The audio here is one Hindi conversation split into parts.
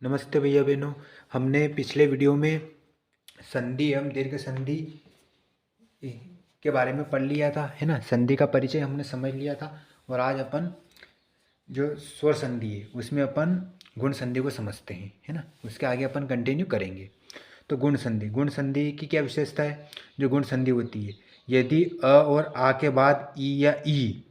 नमस्ते भैया बहनों। हमने पिछले वीडियो में संधि एवं दीर्घ संधि के बारे में पढ़ लिया था, है ना। संधि का परिचय हमने समझ लिया था और आज अपन जो स्वर संधि है उसमें अपन गुण संधि को समझते हैं, है ना। उसके आगे अपन कंटिन्यू करेंगे। तो गुण संधि की क्या विशेषता है। जो गुण संधि होती है, यदि अ और आ के बाद ई या ई,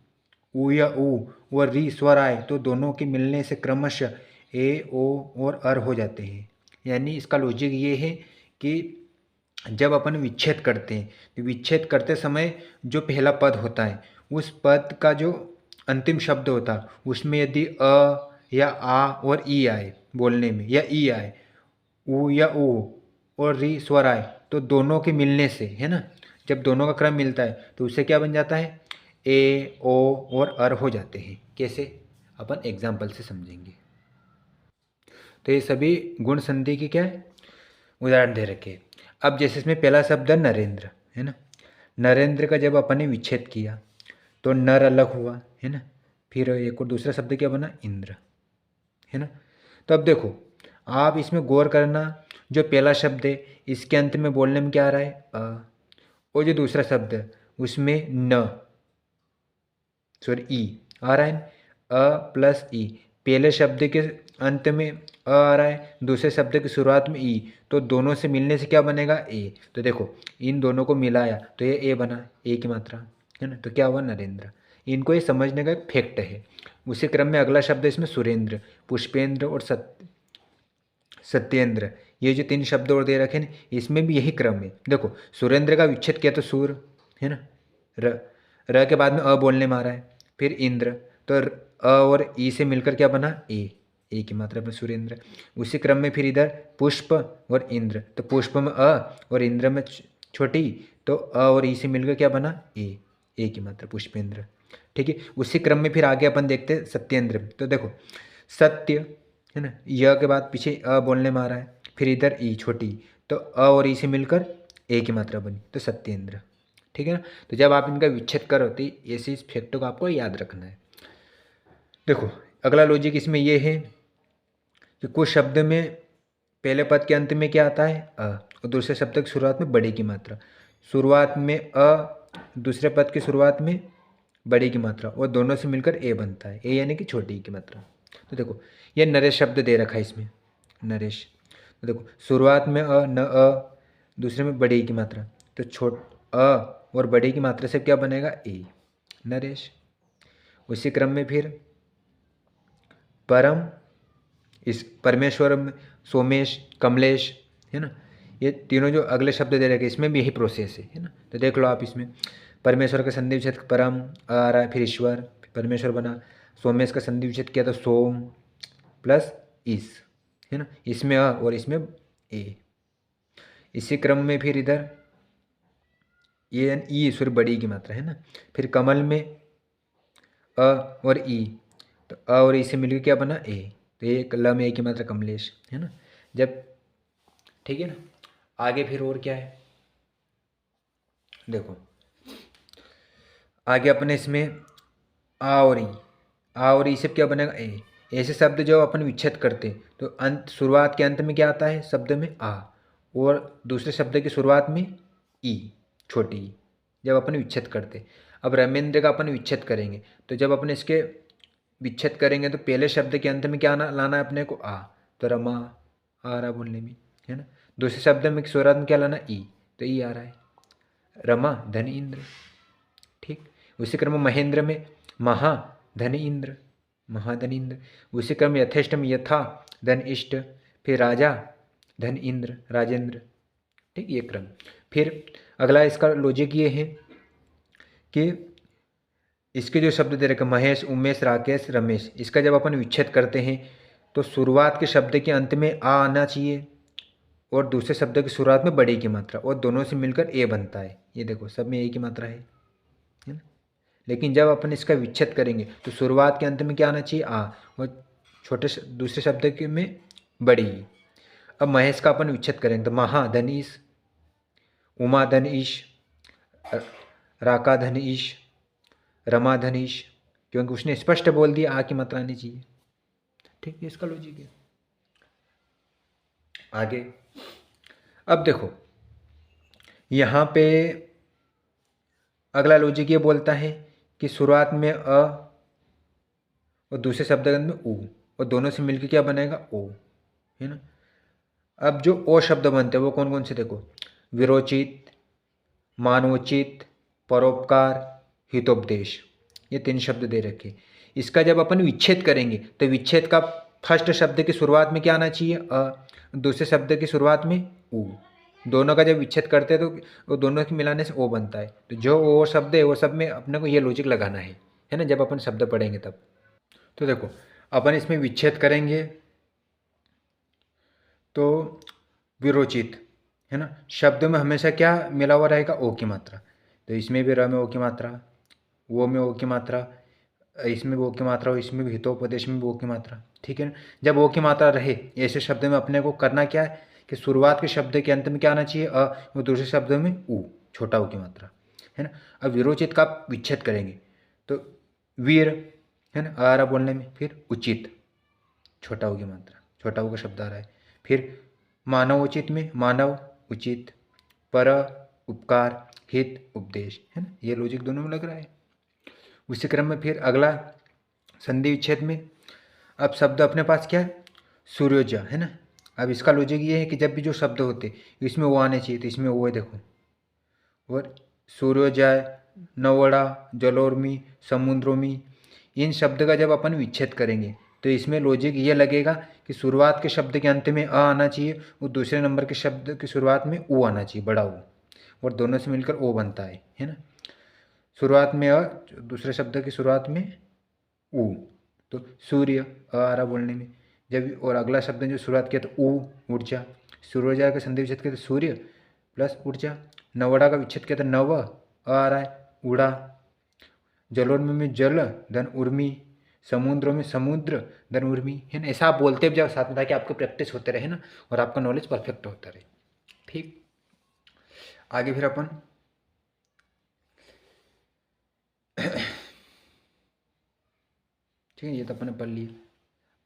उ या उ और री स्वर आए तो दोनों के मिलने से क्रमशः ए, ओ और अर हो जाते हैं। यानी इसका लॉजिक ये है कि जब अपन विच्छेद करते हैं तो विच्छेद करते समय जो पहला पद होता है उस पद का जो अंतिम शब्द होता है उसमें यदि अ या आ और ई आए बोलने में, या ई आए, उ या उ और री स्वर आए तो दोनों के मिलने से, है ना, जब दोनों का क्रम मिलता है तो उससे क्या बन जाता है, ए, ओ और अर हो जाते हैं। कैसे, अपन एग्जाम्पल से समझेंगे। तो ये सभी गुण संधि की क्या है, उदाहरण दे रखे हैं। अब जैसे इसमें पहला शब्द है नरेंद्र, है ना। नरेंद्र का जब अपन ने विच्छेद किया तो नर अलग हुआ, है ना। फिर एक और दूसरा शब्द क्या बना, इंद्र, है ना। तो अब देखो, आप इसमें गौर करना, जो पहला शब्द है इसके अंत में बोलने में क्या आ रहा है, और जो दूसरा शब्द है उसमें न, सॉरी ई आ रहा है, अ प्लस ई। पहले शब्द के अंत में आ रहा है, दूसरे शब्द की शुरुआत में ई, तो दोनों से मिलने से क्या बनेगा, ए। तो देखो इन दोनों को मिलाया तो ये ए बना, ए की मात्रा, है ना। तो क्या हुआ, नरेंद्र। इनको ये समझने का एक फैक्ट है। उसी क्रम में अगला शब्द है इसमें सुरेंद्र, पुष्पेंद्र और सत्येंद्र। ये जो तीन शब्द और दे रखे हैं इसमें भी यही क्रम है। देखो सुरेंद्र का विच्छेद किया तो सूर, है ना, र के बाद में अ बोलने में आ रहा है, फिर इंद्र, तो अ और ई से मिलकर क्या बना, ए की मात्रा पर सुरेंद्र। उसी क्रम में फिर इधर पुष्प और इंद्र, तो पुष्प में अ और इंद्र में छोटी, तो अ और ई से मिलकर क्या बना, ए की मात्रा पुष्पेंद्र। ठीक है। उसी क्रम में फिर आगे अपन देखते हैं सत्येंद्र। तो देखो सत्य, है ना, य के बाद पीछे अ बोलने में आ रहा है, फिर इधर ई छोटी, तो अ और ई से मिलकर ए की मात्रा बनी, तो सत्येंद्र। ठीक है ना। तो जब आप इनका विच्छेद करो तो ऐसे इस फैक्टों को आपको याद रखना है। देखो अगला लॉजिक इसमें यह है कि कुछ शब्द में पहले पद के अंत में क्या आता है, और दूसरे शब्द की शुरुआत में बड़ी की मात्रा। शुरुआत में दूसरे पद की शुरुआत में बड़ी की मात्रा और दोनों से मिलकर ए बनता है, ए यानी कि छोटी की मात्रा। तो देखो ये नरेश शब्द दे रखा है इसमें, नरेश। तो देखो शुरुआत में न दूसरे में बड़ी की मात्रा, तो और बड़ी की मात्रा से क्या बनेगा, ए, नरेश। उसी क्रम में फिर परम, इस परमेश्वर में सोमेश, कमलेश, है ना। ये तीनों जो अगले शब्द दे रखे इसमें भी यही प्रोसेस है ना। तो देख लो आप इसमें परमेश्वर का संधि विच्छेद परम आ रहा है, फिर ईश्वर, फिर परमेश्वर बना। सोमेश का संधि विच्छेद किया तो सोम प्लस ईस, है ना, इसमें और इसमें ए। इसी क्रम में फिर इधर ये ई ईश्वर बड़ी की मात्रा, है ना। फिर कमल में अ और ई, तो अ और ई से मिलकर क्या बना, ए। तो ये ल में ए की मात्रा कमलेश, है ना। जब, ठीक है ना। आगे फिर और क्या है, देखो आगे अपने इसमें आ और ई, आ और ई से क्या बनेगा, ए। ऐसे शब्द जो अपन विच्छेद करते तो अंत, शुरुआत के अंत में क्या आता है शब्द में, आ, और दूसरे शब्द की शुरुआत में ई छोटी ई, जब अपन विच्छेद करते। अब रमेंद्र का अपन विच्छेद करेंगे तो जब अपन इसके विच्छेद करेंगे तो पहले शब्द के अंत में क्या लाना है अपने को, आ, तो रमा आ रहा बोलने में, है ना। दूसरे शब्द में शुरुआत में क्या लाना, ई, तो ई आ रहा है, रमा धन इंद्र। ठीक। उसी क्रम में महेंद्र में महा धन इंद्र, महाधन इंद्र। उसी क्रम में यथेष्ट में यथा धन इष्ट, फिर राजा धन इंद्र, राजेंद्र। ठीक, ये क्रम। फिर अगला इसका लॉजिक ये है कि इसके जो शब्द दे रखे महेश, उमेश, राकेश, रमेश, इसका जब अपन विच्छेद करते हैं तो शुरुआत के शब्द के अंत में आ आना चाहिए और दूसरे शब्द की शुरुआत में बड़ी की मात्रा और दोनों से मिलकर ए बनता है। ये देखो सब में ए की मात्रा है ना। लेकिन जब अपन इसका विच्छेद करेंगे तो शुरुआत के अंत में क्या आना चाहिए, आ, और छोटे दूसरे शब्द के में बड़ी। अब महेश का अपन विच्छेद करेंगे तो महा धन ईश, उमा धन ईश, राका धन ईश, रमा धन ईश, क्योंकि उसने स्पष्ट बोल दिया आ की मात्रा आनी चाहिए। ठीक है, इसका लॉजिक है। आगे अब देखो, यहाँ पे अगला लॉजिक ये बोलता है कि शुरुआत में अ और दूसरे शब्द के अंत में उ, और दोनों से मिलकर क्या बनेगा, ओ, है ना। अब जो ओ शब्द बनते हैं वो कौन कौन से, देखो, विरोचित, मानवोचित, परोपकार, हितोपदेश, ये 3 शब्द दे रखे। इसका जब अपन विच्छेद करेंगे तो विच्छेद का फर्स्ट शब्द की शुरुआत में क्या आना चाहिए, अ, दूसरे शब्द की शुरुआत में उ। दोनों का जब विच्छेद करते हैं तो वो दोनों के मिलाने से ओ बनता है। तो जो ओ शब्द है वो सब में अपने को ये लॉजिक लगाना है ना, जब अपन शब्द पढ़ेंगे तब। तो देखो, अपन इसमें विच्छेद करेंगे तो विरोचित, है ना, शब्द में हमेशा क्या मिला हुआ रहेगा, ओ की मात्रा। तो इसमें भी र में ओ की मात्रा, वो में ओ की मात्रा, इसमें भी ओ की मात्रा, और इसमें भी हितोपदेश में भी ओ की मात्रा, ठीक है ना। जब ओ की मात्रा रहे ऐसे शब्द में अपने को करना क्या है कि शुरुआत के शब्द के अंत में क्या आना चाहिए, अ, और दूसरे शब्द में उ, छोटा ऊ की मात्रा, है ना। अब विरोचित का विच्छेद करेंगे तो वीर, है ना, आ रहा बोलने में, फिर उचित, छोटा ऊ की मात्रा, छोटा ऊ का शब्द आ रहा है। फिर मानव उचित में मानव उचित, पर, उपकार, हित, उपदेश, है ना, ये लॉजिक दोनों में लग रहा है। उसी क्रम में फिर अगला संधि विच्छेद में अब शब्द अपने पास क्या है, सूर्योजा, है ना। अब इसका लॉजिक ये है कि जब भी जो शब्द होते इसमें वो आने चाहिए, तो इसमें वो है, देखो, और सूर्योजय, नवड़ा, जलोर्मी, समुद्रोमी, इन शब्द का जब अपन विच्छेद करेंगे तो इसमें लॉजिक ये लगेगा कि शुरुआत के शब्द के अंत में अ आना चाहिए और दूसरे नंबर के शब्द की शुरुआत में ऊ आना चाहिए, बड़ा ऊ, और दोनों से मिलकर ओ बनता है ना। शुरुआत में अ, दूसरे शब्द की शुरुआत में ऊ, तो सूर्य, अ आ रहा बोलने में। जब और अगला शब्द जो शुरुआत किया तो ऊ, ऊर्जा, सूर्योदय का संधि विच्छेद किया तो सूर्य प्लस ऊर्जा, नवड़ा का विच्छेद किया तो नव, आ रहा है उड़ा, जलोर्मी में जल धन उर्मी, समुद्रों में समुद्र धन उर्मी, है ना। ऐसा आप बोलते भी जाओ साथ में ताकि आपको प्रैक्टिस होते रहे ना, और आपका नॉलेज परफेक्ट होता रहे। ठीक, आगे फिर अपन ठीक है, ये तो अपन ने पढ़ लिया।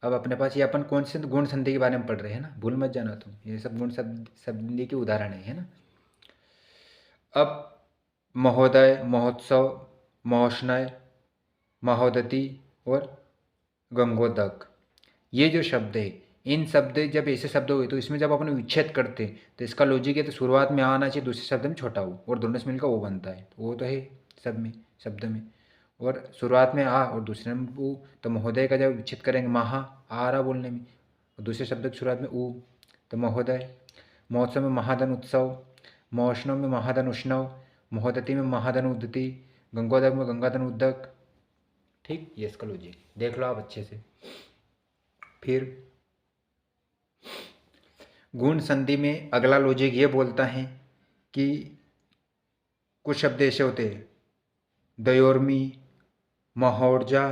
अब अपने पास ये अपन कौन से गुण संधि के बारे में पढ़ रहे हैं ना, भूल मत जाना तुम, ये सब गुण संधि के उदाहरण है ना। अब महोदय, महोत्सव, महोष्णय, महोदति और गंगोदक, ये जो शब्द है, इन शब्द जब ऐसे शब्द हुए तो इसमें जब अपन विच्छेद करते तो इसका लॉजिक है तो शुरुआत में आना चाहिए, दूसरे शब्द में छोटा हो, और दोनों से मिलकर वो बनता है, तो वो तो है सब में, शब्द में। और शुरुआत में आ और दूसरे में ऊ, तो महोदय का जब विच्छेद करेंगे महा, आ रहा बोलने में, और दूसरे शब्द की शुरुआत में ऊ, तो महोदय। महोत्सव में महाधन उत्सव, महोष्णव में महाधन उष्णव, महोदति में महाधन उद्धति, गंगोदक में गंगाधन उद्दक। ठीक, ये इसका लॉजिक देख लो आप अच्छे से। फिर गुण संधि में अगला लॉजिक ये बोलता है कि कुछ शब्द ऐसे होते हैं, दयोर्मी, महोर्जा,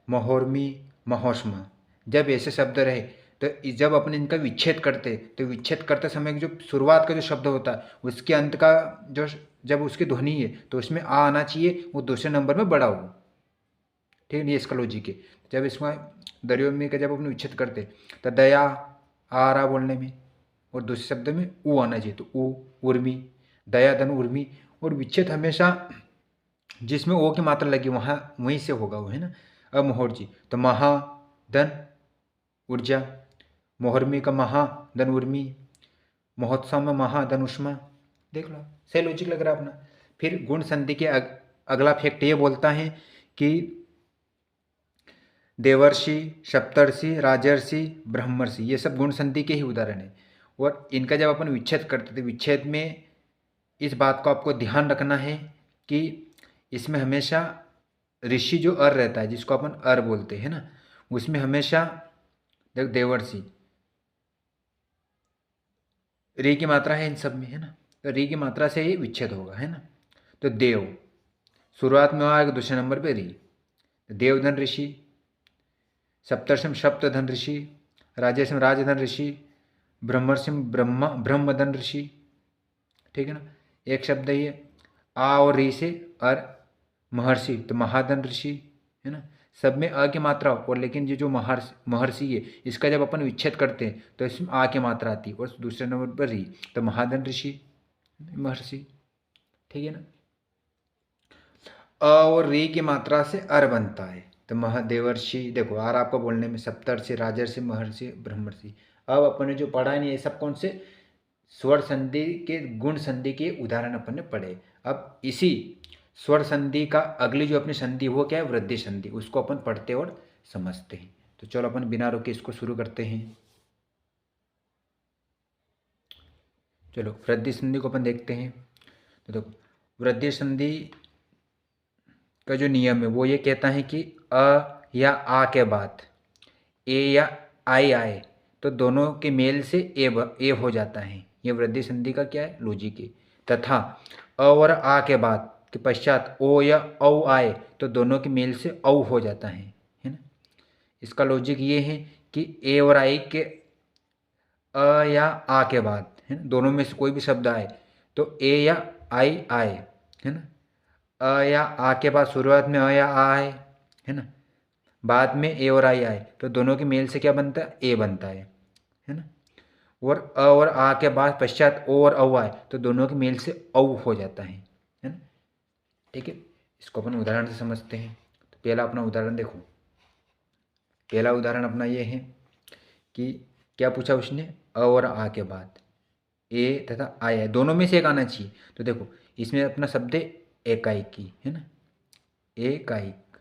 महोर्मी, महोष्मा, जब ऐसे शब्द रहे तो जब अपन इनका विच्छेद करते तो विच्छेद करते समय जो शुरुआत का जो शब्द होता है उसके अंत का जो जब उसकी ध्वनि है तो उसमें आ आना चाहिए, वो दूसरे नंबर में बड़ा हो। ठीक है, ये इसका लॉजिक है। जब इसमें दरियोमी का जब अपन विच्छेद करते तो दया, आ रहा बोलने में, और दूसरे शब्द में ऊ आना चाहिए, तो ऊ, उर्मी, दया धन उर्मी, और विच्छेद हमेशा जिसमें ओ की मात्रा लगी वहाँ वहीं से होगा वो, है ना। अब मोहर्जी तो महा धन ऊर्जा, मोहर्मी का महा धन उर्मी, महोत्सव में महा धन उष्मा, देख लो सही लॉजिक लग रहा है अपना। फिर गुण संधि के अगला फैक्ट ये बोलता है कि देवर्षि, सप्तर्षि, राजर्षि, ब्रह्मर्षि, ये सब गुण संधि के ही उदाहरण है, और इनका जब अपन विच्छेद करते थे, विच्छेद में इस बात को आपको ध्यान रखना है कि इसमें हमेशा ऋषि जो अर रहता है जिसको अपन अर बोलते हैं ना, उसमें हमेशा देवर्षि, री की मात्रा है इन सब में, है ना, तो री की मात्रा से ही विच्छेद होगा, है ना। तो देव शुरुआत में आएगा, दूसरे नंबर पे री, देवधन ऋषि, सप्तर्षि में सप्तधन ऋषि, राजेश में राजधन ऋषि, ब्रह्मर्षि में ब्रह्मधन ऋषि। ठीक है ना, एक शब्द ही है, आ और री से अर, महर्षि तो महाधन ऋषि, है ना। सब में अ की मात्रा हो, और लेकिन ये जो महर्षि है इसका जब अपन विच्छेद करते हैं तो इसमें आ की मात्रा आती है, और दूसरे नंबर पर री, तो महाधन ऋषि महर्षि। ठीक है ना। अ और री की मात्रा से अर बनता है, तो महादेवर्षि। देखो आर आपको बोलने में सप्तर्षि, राजर्षि, महर्षि, ब्रह्मर्षि। अब अपन ने जो पढ़ा है ये सब कौन से स्वर संधि के गुण संधि के उदाहरण अपन ने पढ़े। अब इसी स्वर संधि का अगली जो अपनी संधि वो क्या है, वृद्धि संधि, उसको अपन पढ़ते और समझते हैं। तो चलो अपन बिना रोके इसको शुरू करते हैं। चलो वृद्धि संधि को अपन देखते हैं। तो देखो वृद्धि संधि का जो नियम है वो ये कहता है कि अ या आ के बाद ए या आई आए तो दोनों के मेल से ए हो जाता है। ये वृद्धि संधि का क्या है, लॉजिक है। तथा अ और आ के बाद के पश्चात ओ या औ आए तो दोनों के मेल से औ हो जाता है ना। इसका लॉजिक ये है कि ए और आई के अ या आ के बाद है ना, दोनों में से कोई भी शब्द आए तो ए या आई आए है ना। अ या आ के बाद शुरुआत में अ या आ आए है ना, बाद में ए और आई आए तो दोनों के मेल से क्या बनता है, ए बनता है ना। और अ और आ के बाद पश्चात ओ और औ आए तो दोनों के मेल से औ हो जाता है ना। ठीक है, इसको अपन उदाहरण से समझते हैं। तो पहला अपना उदाहरण देखो। पहला उदाहरण अपना ये है कि क्या पूछा उसने, अ और आ के बाद ए तथा आई है, दोनों में से एक आना चाहिए। तो देखो इसमें अपना शब्द है एकाएकी है ना, एकाएक।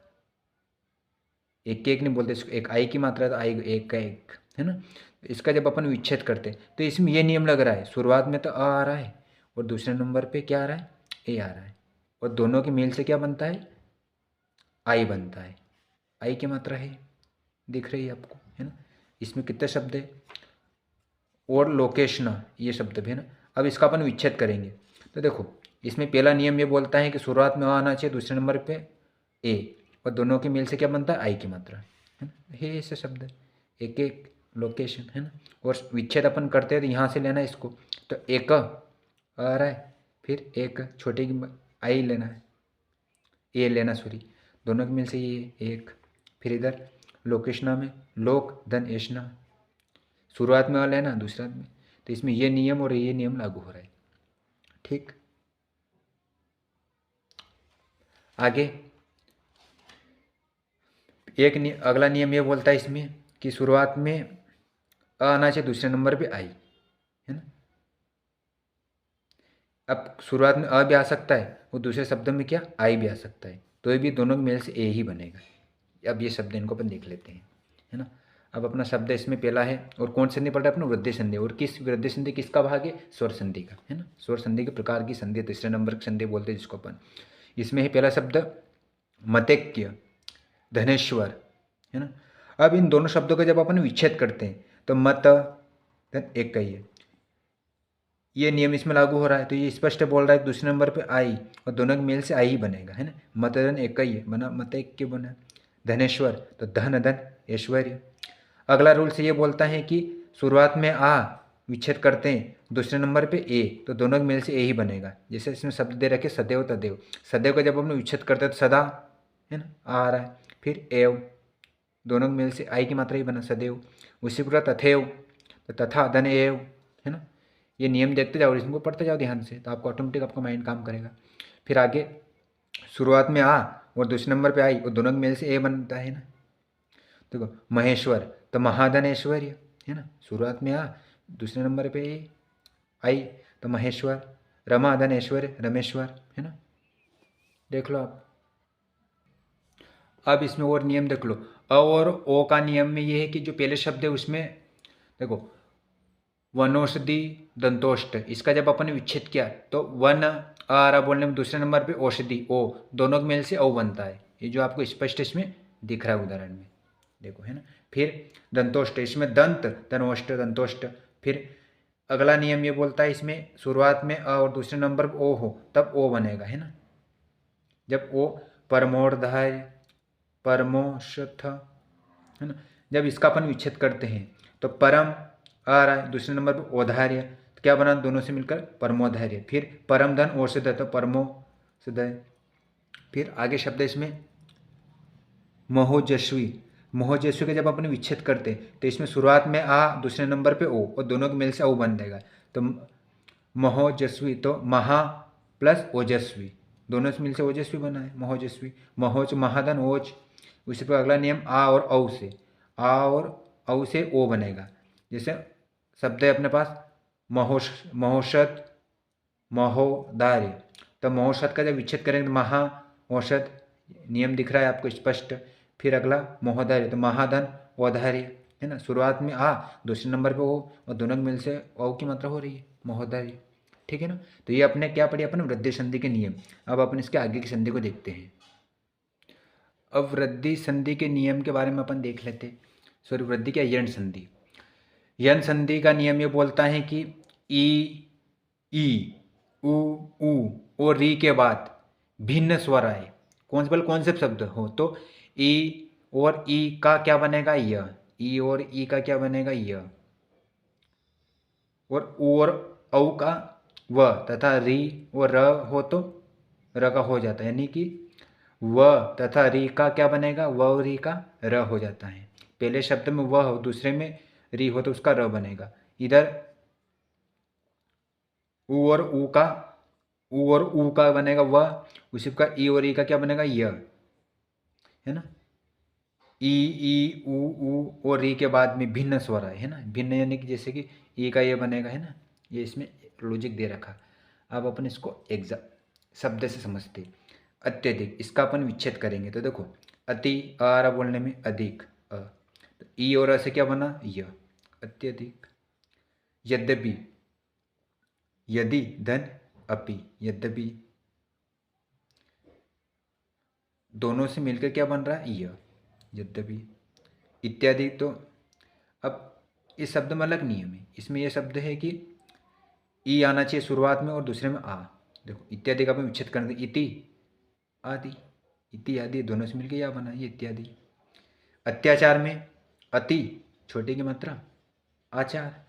एक एक नहीं बोलते इसको, एक आई की मात्रा है तो आई एक का एक है ना। इसका जब अपन विच्छेद करते हैं तो इसमें ये नियम लग रहा है, शुरुआत में तो अ आ रहा है और दूसरे नंबर पे क्या आ रहा है, ए आ रहा है, और दोनों के मेल से क्या बनता है, आई बनता है। आई की मात्रा है, दिख रही है आपको है ना। इसमें कितने शब्द है, और लोकेशना ये शब्द भी है ना। अब इसका अपन विच्छेद करेंगे तो देखो इसमें पहला नियम ये बोलता है कि शुरुआत में आ आना चाहिए, दूसरे नंबर पे ए, और दोनों के मेल से क्या बनता है, आई की मात्रा है ना। ये ऐसे शब्द एक एक लोकेशन है ना। और विच्छेद अपन करते हैं तो यहाँ से लेना है इसको, तो एक आ रहा है, फिर एक छोटे की आई लेना है, ए लेना सॉरी, दोनों के मेल से ये एक, फिर इधर लोकेशना में लोक धन एशना, शुरुआत में लेना दूसरा में, तो इसमें ये नियम और ये नियम लागू हो रहा है। ठीक, आगे अगला नियम ये बोलता है इसमें कि शुरुआत में अ आना चाहिए, दूसरे नंबर पे आई है ना। अब शुरुआत में अ भी आ सकता है और दूसरे शब्द में क्या, आई भी आ सकता है, तो ये भी दोनों के मेल से ए ही बनेगा। अब ये शब्द इनको अपन देख लेते हैं है ना। अब अपना शब्द इसमें पहला है, और कौन संधि पढ़ रहा है अपना, वृद्धि संधि। और किस वृद्धि संधि किसका भाग है, स्वर संधि का है ना। स्वर संधि के प्रकार की संधि तीसरे नंबर की संधि बोलते हैं जिसको अपन। इसमें है पहला शब्द मतेक्य, धनेश्वर है ना। अब इन दोनों शब्दों का जब अपन विच्छेद करते हैं तो मत धन एक का ही है, ये नियम इसमें लागू हो रहा है। तो ये स्पष्ट बोल रहा है दूसरे नंबर पे आई, और दोनों के मेल से आई ही बनेगा है ना। मतधन एक ही है, बना मत एक के बना। धनेश्वर तो धन धन ऐश्वर्य। अगला रूल से ये बोलता है कि शुरुआत में आ विच्छेद करते हैं, दूसरे नंबर पे ए, तो दोनों के मेल से ए ही बनेगा। जैसे इसमें शब्द दे रखे सदैव तदैव, सदैव का जब हम विच्छेद करते हैं तो सदा है ना, आ रहा है, फिर एव, दोनों के मेल से आई की मात्रा ही बना सदैव। उसी प्रकार तथेव, तो तथा धन एव है ना। ये नियम देखते जाओ और इसको पढ़ते जाओ ध्यान से, तो आपको ऑटोमेटिक आपका माइंड काम करेगा। फिर आगे शुरुआत में आ और दूसरे नंबर पे आई और दोनों के मेल से ए बनता है ना। देखो महेश्वर तो महाधन ऐश्वर्य है ना, शुरुआत में आ दूसरे नंबर पे ए आई तो महेश्वर। रमा धन ऐश्वर्य रमेश्वर है ना। देख लो आप। अब इसमें और नियम देख लो, अ और ओ का नियम में ये है कि जो पहले शब्द है उसमें देखो वनौषधि दंतोष्ट, इसका जब अपन ने विच्छेद किया तो वन आ रहा बोलने में, दूसरे नंबर पे औषधि ओ, दोनों के मेल से औ बनता है। ये जो आपको स्पष्ट इसमें दिख रहा है उदाहरण में, देखो है ना। फिर दंतोष्ट, इसमें दंत दनोष्ट दंतोष्ट। फिर अगला नियम ये बोलता है इसमें शुरुआत में अ और दूसरे नंबर पर ओ हो तब ओ बनेगा है ना। जब ओ परमोर्धाय परमोषथ है ना, जब इसका अपन विच्छेद करते हैं तो परम आ रहा है, दूसरे नंबर पर औधार्य, तो क्या बना दोनों से मिलकर परमोधार्य। फिर परम धन औषध तो परमो सदय। फिर आगे शब्द इसमें महोजस्वी। महोजस्वी का जब अपन विच्छेद करते तो इसमें शुरुआत में आ, दूसरे नंबर पे ओ, और दोनों के मेल से ओ बन जाएगा। तो महोजस्वी, तो महा प्लस ओजस्वी, दोनों से मिल से ओजस्वी बना है महोजस्वी। महोज महाधन ओज। उसी पर अगला नियम आ और औ से, आ और औ से ओ बनेगा। जैसे शब्द है अपने पास महोषध, महोदार्य। तो महोषध का जब विच्छेद करेंगे तो महा औषध, नियम दिख रहा है आपको स्पष्ट। फिर अगला महोदार्य, तो महाधन औदार्य, है ना। शुरुआत में आ, दूसरे नंबर पे ओ, और दोनों के मिल से औ की मात्रा हो रही है महोदार्य, ठीक है ना। तो ये अपने क्या पढ़ी अपन, वृद्धि संधि के नियम। अब अपन इसके आगे की संधि को देखते हैं। अब वृद्धि संधि के नियम के बारे में अपन देख लेते। सॉरी, वृद्धि क्या, यण संधि। यण संधि का नियम ये बोलता है कि ई, उ, और री के बाद भिन्न स्वर आए। कौन से शब्द हो तो ई और ई का क्या बनेगा, य। ई और ई का क्या बनेगा, य। और उ और औ का व, तथा री और र हो तो र का हो जाता है, यानी कि व तथा री का क्या बनेगा, व और री का र हो जाता है। पहले शब्द में व हो, दूसरे में री हो तो उसका र बनेगा। इधर उ और उ का, उ और उ का बनेगा व, उसी का ई और ई का क्या बनेगा, य, है ना। ई उ और री के बाद में भिन्न स्वर आए, है ना। भिन्न यानी कि जैसे कि ई का ये बनेगा, है ना। ये इसमें लॉजिक दे रखा। अब अपन इसको शब्द से समझते। अत्यधिक, इसका अपन विच्छेद करेंगे तो देखो, अति आ रहा बोलने में, अधिक अ, तो ई और अ से क्या बना, य, अत्यधिक। यद्यपि, यदि धन अपि, यद्यपि, दोनों से मिलकर क्या बन रहा है, य, यद्यपि। इत्यादि, तो अब इस शब्द में अलग नियम है। इसमें यह शब्द है कि ई आना चाहिए शुरुआत में और दूसरे में आ। देखो इत्यादि का अपन विच्छेद करने, इति आदि, इति आदि दोनों से मिलकर या बना, ये इत्यादि। अत्याचार में अति, छोटे की मात्रा, आचार,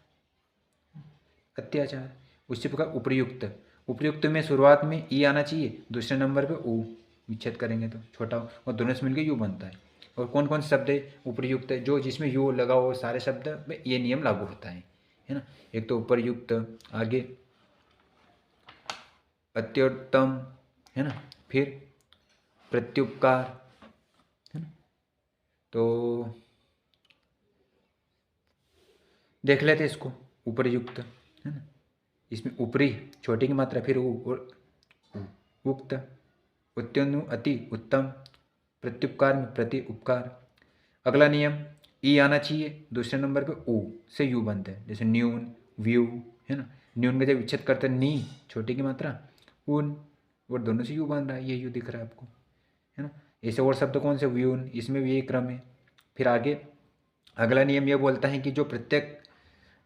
अत्याचार। उसी प्रकार उपयुक्त, उपयुक्त में शुरुआत में ई आना चाहिए, दूसरे नंबर पे ऊ, विच्छेद करेंगे तो छोटा, और दोनों से मिलकर यू बनता है। और कौन कौन से शब्द है उपयुक्त, जो जिसमें यू लगा हो सारे शब्द में ये नियम लागू होता है ना। एक तो उपयुक्त, आगे अत्युत्तम, है ना, फिर प्रत्युपकार, है ना। तो देख लेते इसको, उपरयुक्त, है ना। इसमें ऊपरी, छोटी की मात्रा, फिर और उक्त, उत्तनु अति उत्तम, प्रत्युपकार में प्रति उपकार। अगला नियम, ई आना चाहिए, दूसरे नंबर पे ऊ से यू बनता है, जैसे न्यून, व्यू, है ना। न्यून का जब विच्छेद करते हैं, नी छोटी की मात्रा, ऊन, और दोनों से यू बन रहा है, ये यू दिख रहा है आपको, है ना। ऐसे और शब्द कौन से, व्यून, इसमें भी यही क्रम है। फिर आगे अगला नियम ये बोलता है कि जो प्रत्येक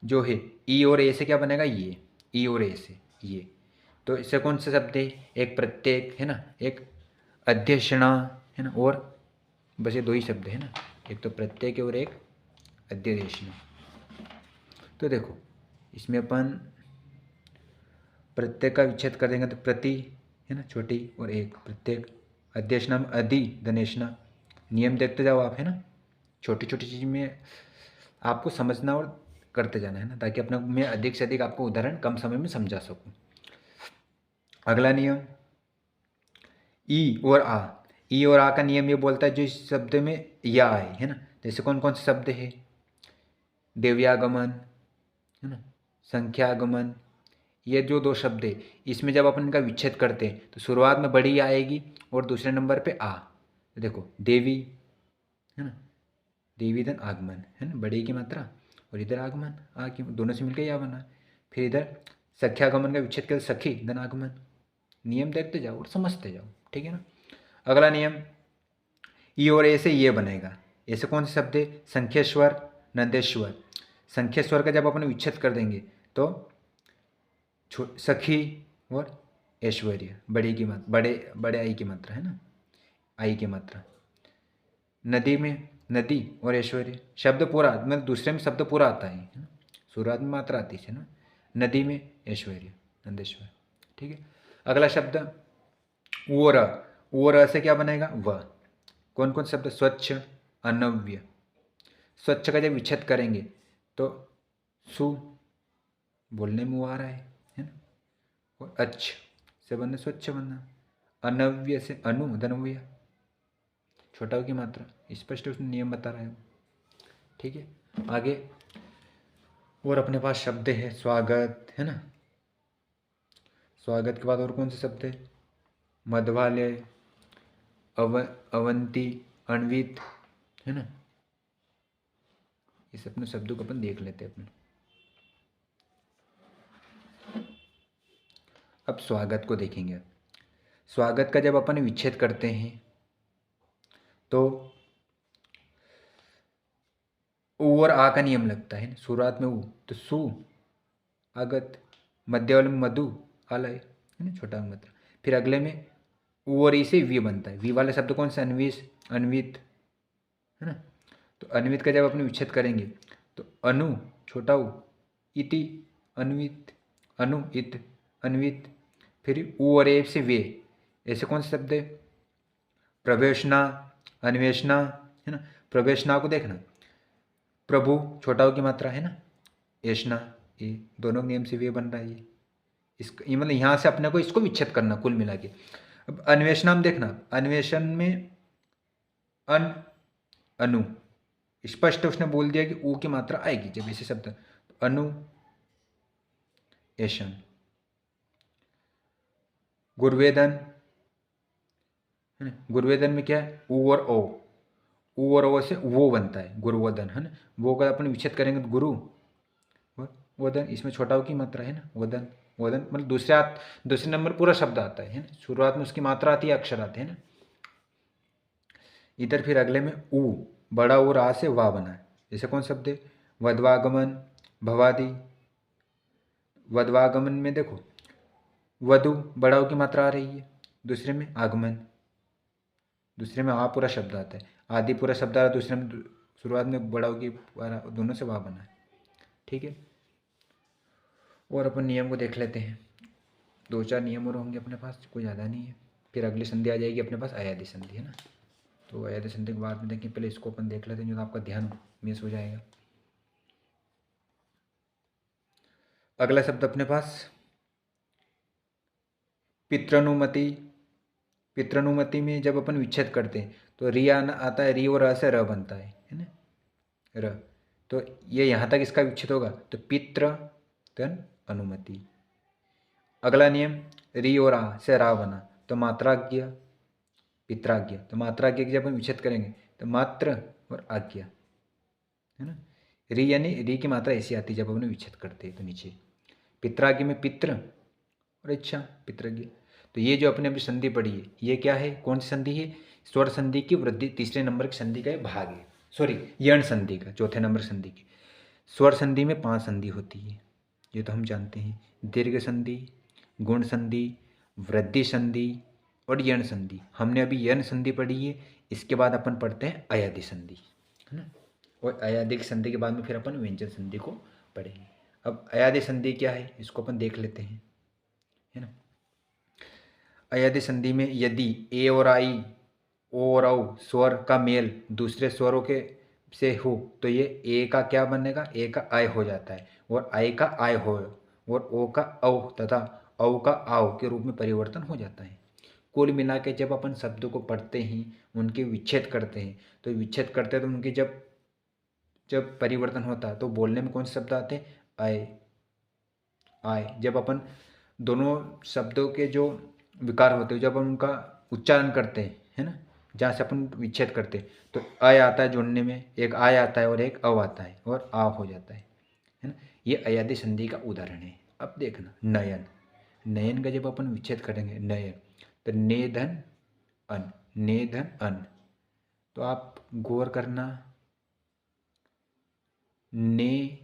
जो है ई और ए से क्या बनेगा, ये, ई और ए से ये। तो इससे कौन से शब्द है, एक प्रत्येक, है ना, एक अध्यक्षणा, है ना, और बस ये दो ही शब्द है ना, एक तो प्रत्येक और एक अध्यक्षणा। तो देखो इसमें अपन प्रत्येक का विच्छेद कर देंगे तो प्रति, है ना, छोटी, और एक प्रत्येक। अध्यक्षणा में अधि धनेशना। नियम देखते जाओ आप, है ना। छोटी छोटी चीज़ में आपको समझना और करते जाना, है ना, ताकि अपने मैं अधिक से अधिक आपको उदाहरण कम समय में समझा सकूं। अगला नियम, ई और आ। ई और आ का नियम ये बोलता है जो इस शब्द में या आए, है ना। जैसे कौन कौन से शब्द है, देव्यागमन, है ना, संख्यागमन। ये जो दो शब्द है, इसमें जब अपन इनका विच्छेद करते हैं तो शुरुआत में बड़ी आएगी और दूसरे नंबर पे आ। तो देखो देवी, है ना, देवी धन आगमन, है ना, बड़ी की मात्रा, और इधर आगमन, आ की, दोनों से मिलकर या बना। फिर इधर सख्यागमन का विच्छेद कर सखी धन आगमन। नियम देखते जाओ और समझते जाओ, ठीक है ना। अगला नियम, ई और ए से ये बनेगा। ऐसे कौन से शब्द है, संख्येश्वर, नंदेश्वर। संख्येश्वर का जब अपन विच्छेद कर देंगे तो सखी और ऐश्वर्य, बड़ी की मात्रा, बड़े बड़े आई की मात्रा, है ना, आई की मात्रा। नदी में नदी और ऐश्वर्य, शब्द पूरा मतलब दूसरे में शब्द पूरा आता है ना, शुरुआत में मात्रा आती है ना। नदी में ऐश्वर्य, नंदेश्वर, ठीक है। अगला शब्द ओर, ओर से क्या बनेगा, व, कौन कौन शब्द? स्वच्छ, अनव्य। स्वच्छ का जब विच्छेद करेंगे तो सु, बोलने में वो आ रहा है ना। और अच्छ से बनना स्वच्छ बनना, अनव्य से अनु, धनव्य, छोटा हो की मात्रा, स्पष्ट उसने नियम बता रहा है। ठीक है, आगे और अपने पास शब्द है स्वागत, है ना। स्वागत के बाद और कौन से शब्द है? मध्वालय, अवंती, अन्वित, है ना। इस अपने शब्दों को अपन देख लेते हैं अपने। अब स्वागत को देखेंगे। स्वागत का जब अपन विच्छेद करते हैं तो उ और आ का नियम लगता है। शुरुआत में उ तो सु, आगत, मध्य वाले में मधु, आलय, है ना, छोटा मात्रा। फिर अगले में उ और ई से वी बनता है। वी वाले शब्द कौन से? अन्विष, अन्वित, है ना। तो अन्वित का जब अपन विच्छेद करेंगे तो अनु, छोटा उ, इति, अन्वित, अनु, इत, अन्वित। फिर उ और ए से वे, ऐसे कौन से शब्द है? प्रवेशना, अन्वेषणा, है ना। प्रवेशना को देखना, प्रभु, छोटा उ की मात्रा, है ना, ऐषणा, ये दोनों नियम से वे बन रहा है। ये इसका ये मतलब यहाँ से अपने को इसको विच्छेद करना कुल मिला के। अब अन्वेषणा में देखना, अन्वेषण में अन, अनु, स्पष्ट उसने बोल दिया कि ऊ की मात्रा आएगी जब ऐसे शब्द, तो अनु, ऐशन। गुरुवेदन, है ना, गुरुवेदन में क्या है? ऊ और ओ, ऊ और ओ से वो बनता है गुरुवदन, है ना। वो का अपन विच्छेद करेंगे तो गुरु वदन, इसमें छोटा ऊ की मात्रा है ना, वदन, वदन मतलब दूसरे नंबर पूरा शब्द आता है ना। शुरुआत में उसकी मात्रा आती है, अक्षर आते हैं ना। इधर फिर अगले में ऊ, बड़ा ऊ रा से वाह बना है। जैसे कौन शब्द है? वधवागमन, भवादि। वधवागमन में देखो वधु, बड़ा ऊ की मात्रा आ रही है। दूसरे में आगमन, दूसरे में आ पूरा शब्द आता है। आदि पूरा शब्द आ रहा है, दूसरे में शुरुआत में बड़ा ऊ की दोनों से वाह बना है। ठीक है, और अपन नियम को देख लेते हैं। 2-4 नियम और होंगे अपने पास, कोई ज़्यादा नहीं है। फिर अगली संधि आ जाएगी अपने पास अयादि संधि, है ना। तो अयादि संधि के बाद में देखें, पहले इसको अपन देख लेते हैं, जो तो आपका ध्यान मिस हो जाएगा। अगला शब्द अपने पास पितृनुमति। पितृनुमति में जब अपन विच्छेद करते हैं तो री आता है, री और र से र बनता है ना, र। तो ये यहाँ तक इसका विच्छेद होगा, तो पितृ धन अनुमति। अगला नियम री और आ से रा बना, तो मात्राज्ञ, पित्राज्ञ। तो मात्राज्ञ की जब हम विच्छेद करेंगे तो मात्र और आज्ञा, है ना। री यानी री की मात्रा ऐसी आती है जब हम विच्छेद करते हैं तो नीचे। पित्राज्ञ में पितृ और इच्छा, पितृज्ञ। तो ये जो अपने अभी संधि पढ़ी है, ये क्या है, कौन सी संधि है? स्वर संधि की वृद्धि, तीसरे नंबर की संधि का भाग है। सॉरी, यण संधि का, चौथे नंबर संधि की। स्वर संधि में 5 संधि होती है, ये तो हम जानते हैं। दीर्घ संधि, गुण संधि, वृद्धि संधि और यण संधि। हमने अभी यण संधि पढ़ी है, इसके बाद अपन पढ़ते हैं अयादि संधि, है ना। और अयादिक संधि के बाद में फिर अपन व्यंजन संधि को पढ़ेंगे। अब अयादि संधि क्या है, इसको अपन देख लेते हैं, है ना। अयादि संधि में यदि ए और आई, ओ और औ स्वर का मेल दूसरे स्वरों के से हो तो ये ए का क्या बनेगा? ए का आय हो जाता है, और आई का आय हो, और ओ का औ तथा औ का आव के रूप में परिवर्तन हो जाता है। कुल मिला के जब अपन शब्दों को पढ़ते हैं, उनके विच्छेद करते हैं, तो विच्छेद करते हैं तो उनके जब जब परिवर्तन होता है तो बोलने में कौन से शब्द आते हैं? आय, आय। जब अपन दोनों शब्दों के जो विकार होते हैं, जब हम उनका उच्चारण करते हैं, है ना, जहाँ से अपन विच्छेद करते हैं, तो अय आता है जोड़ने में, एक आय आता है और एक अव आता है और आव हो जाता है ना। ये अयादि संधि का उदाहरण है। अब देखना नयन, नयन का जब अपन विच्छेद करेंगे नयन, तो ने धन अन, ने धन अन। तो आप गौर करना, ने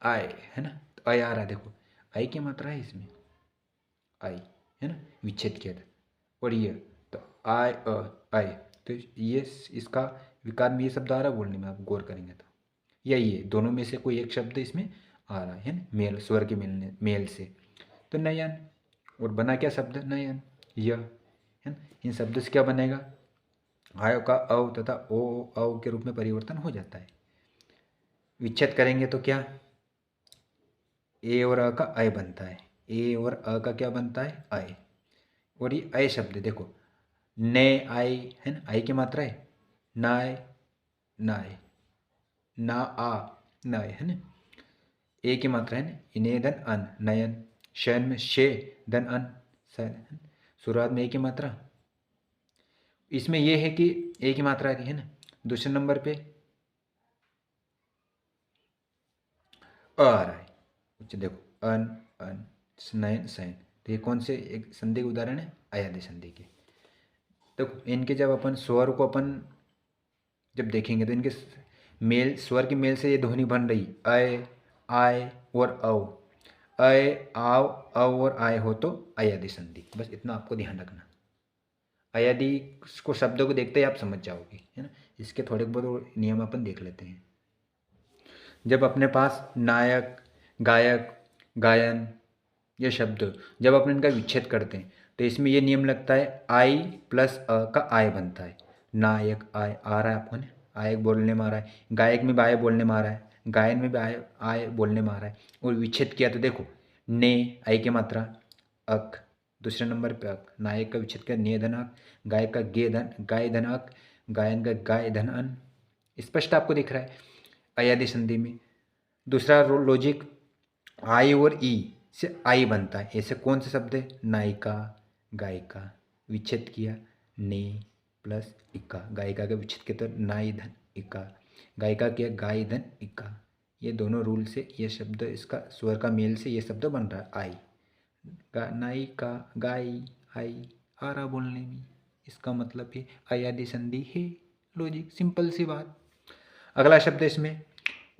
आय, है ना, तो आय आ रहा है, देखो आई की मात्रा है इसमें, आई, है ना, विच्छेद किया था। और ये तो आय आय, तो ये इसका विकार में ये शब्द आ रहा है बोलने में, आप गौर करेंगे तो यही है, दोनों में से कोई एक शब्द इसमें आ रहा है ना, मेल, स्वर के मिलने मेल से। तो नयन, और बना क्या शब्द? नयन, यह, है ना। इन शब्दों से क्या बनेगा? आय का अव तथा ओ अव के रूप में परिवर्तन हो जाता है। विच्छेद करेंगे तो क्या, ए और अ का अय बनता है, ए और अ का क्या बनता है, अय। और ये अय शब्द देखो, ने आय है ना, आई की मात्रा है, नाय नाय, ना आ नाय है ना, ए की मात्रा है ना, इने धन अन नयन, शयन में शे धन अन शयन, शुरुआत में ए की मात्रा। इसमें यह है कि ए की मात्रा है ना, दूसरे नंबर पे अ आ रहा है। अच्छा देखो, अन अन नयन शयन, तो ये कौन से एक संधि के उदाहरण है, अयादि संधि के। तो इनके जब अपन स्वर को अपन जब देखेंगे तो इनके मेल, स्वर की मेल से ये ध्वनि बन रही, अय आय और औ, अय आव औ और आय हो तो अयादि संधि। बस इतना आपको ध्यान रखना, अयादि को शब्दों को देखते ही आप समझ जाओगे, है ना। इसके थोड़े बहुत और नियम अपन देख लेते हैं। जब अपने पास नायक, गायक, गायन ये शब्द जब अपन इनका विच्छेद करते हैं तो इसमें ये नियम लगता है, आई प्लस अ का आय बनता है। नायक आय आ रहा है आपको ने, आय बोलने में आ रहा है, गायक में भी आय बोलने में आ रहा है, गायन में भी आय आय बोलने में आ रहा है। और विच्छेद किया तो देखो, ने आई की मात्रा, अक दूसरे नंबर पे अक, नायक का विच्छेद किया ने धन अक, गायक का गे धन गाय धन अक, गायन का गाय धन अन। स्पष्ट आपको दिख रहा है अयादि संधि में। दूसरा लॉजिक, आई और ई से आई बनता है, ऐसे कौन से शब्द है, नायिका गायिका, विच्छेद किया ने प्लस इका, गायिका का विच्छेद किया तो नाई धन इका, गायिका किया गाय धन इका। ये दोनों रूल से ये शब्द, इसका स्वर का मेल से ये शब्द बन रहा है आई, नायिका गाई आई आ रहा बोलने में, इसका मतलब है अयादि संधि है। लॉजिक सिंपल सी बात। अगला शब्द है इसमें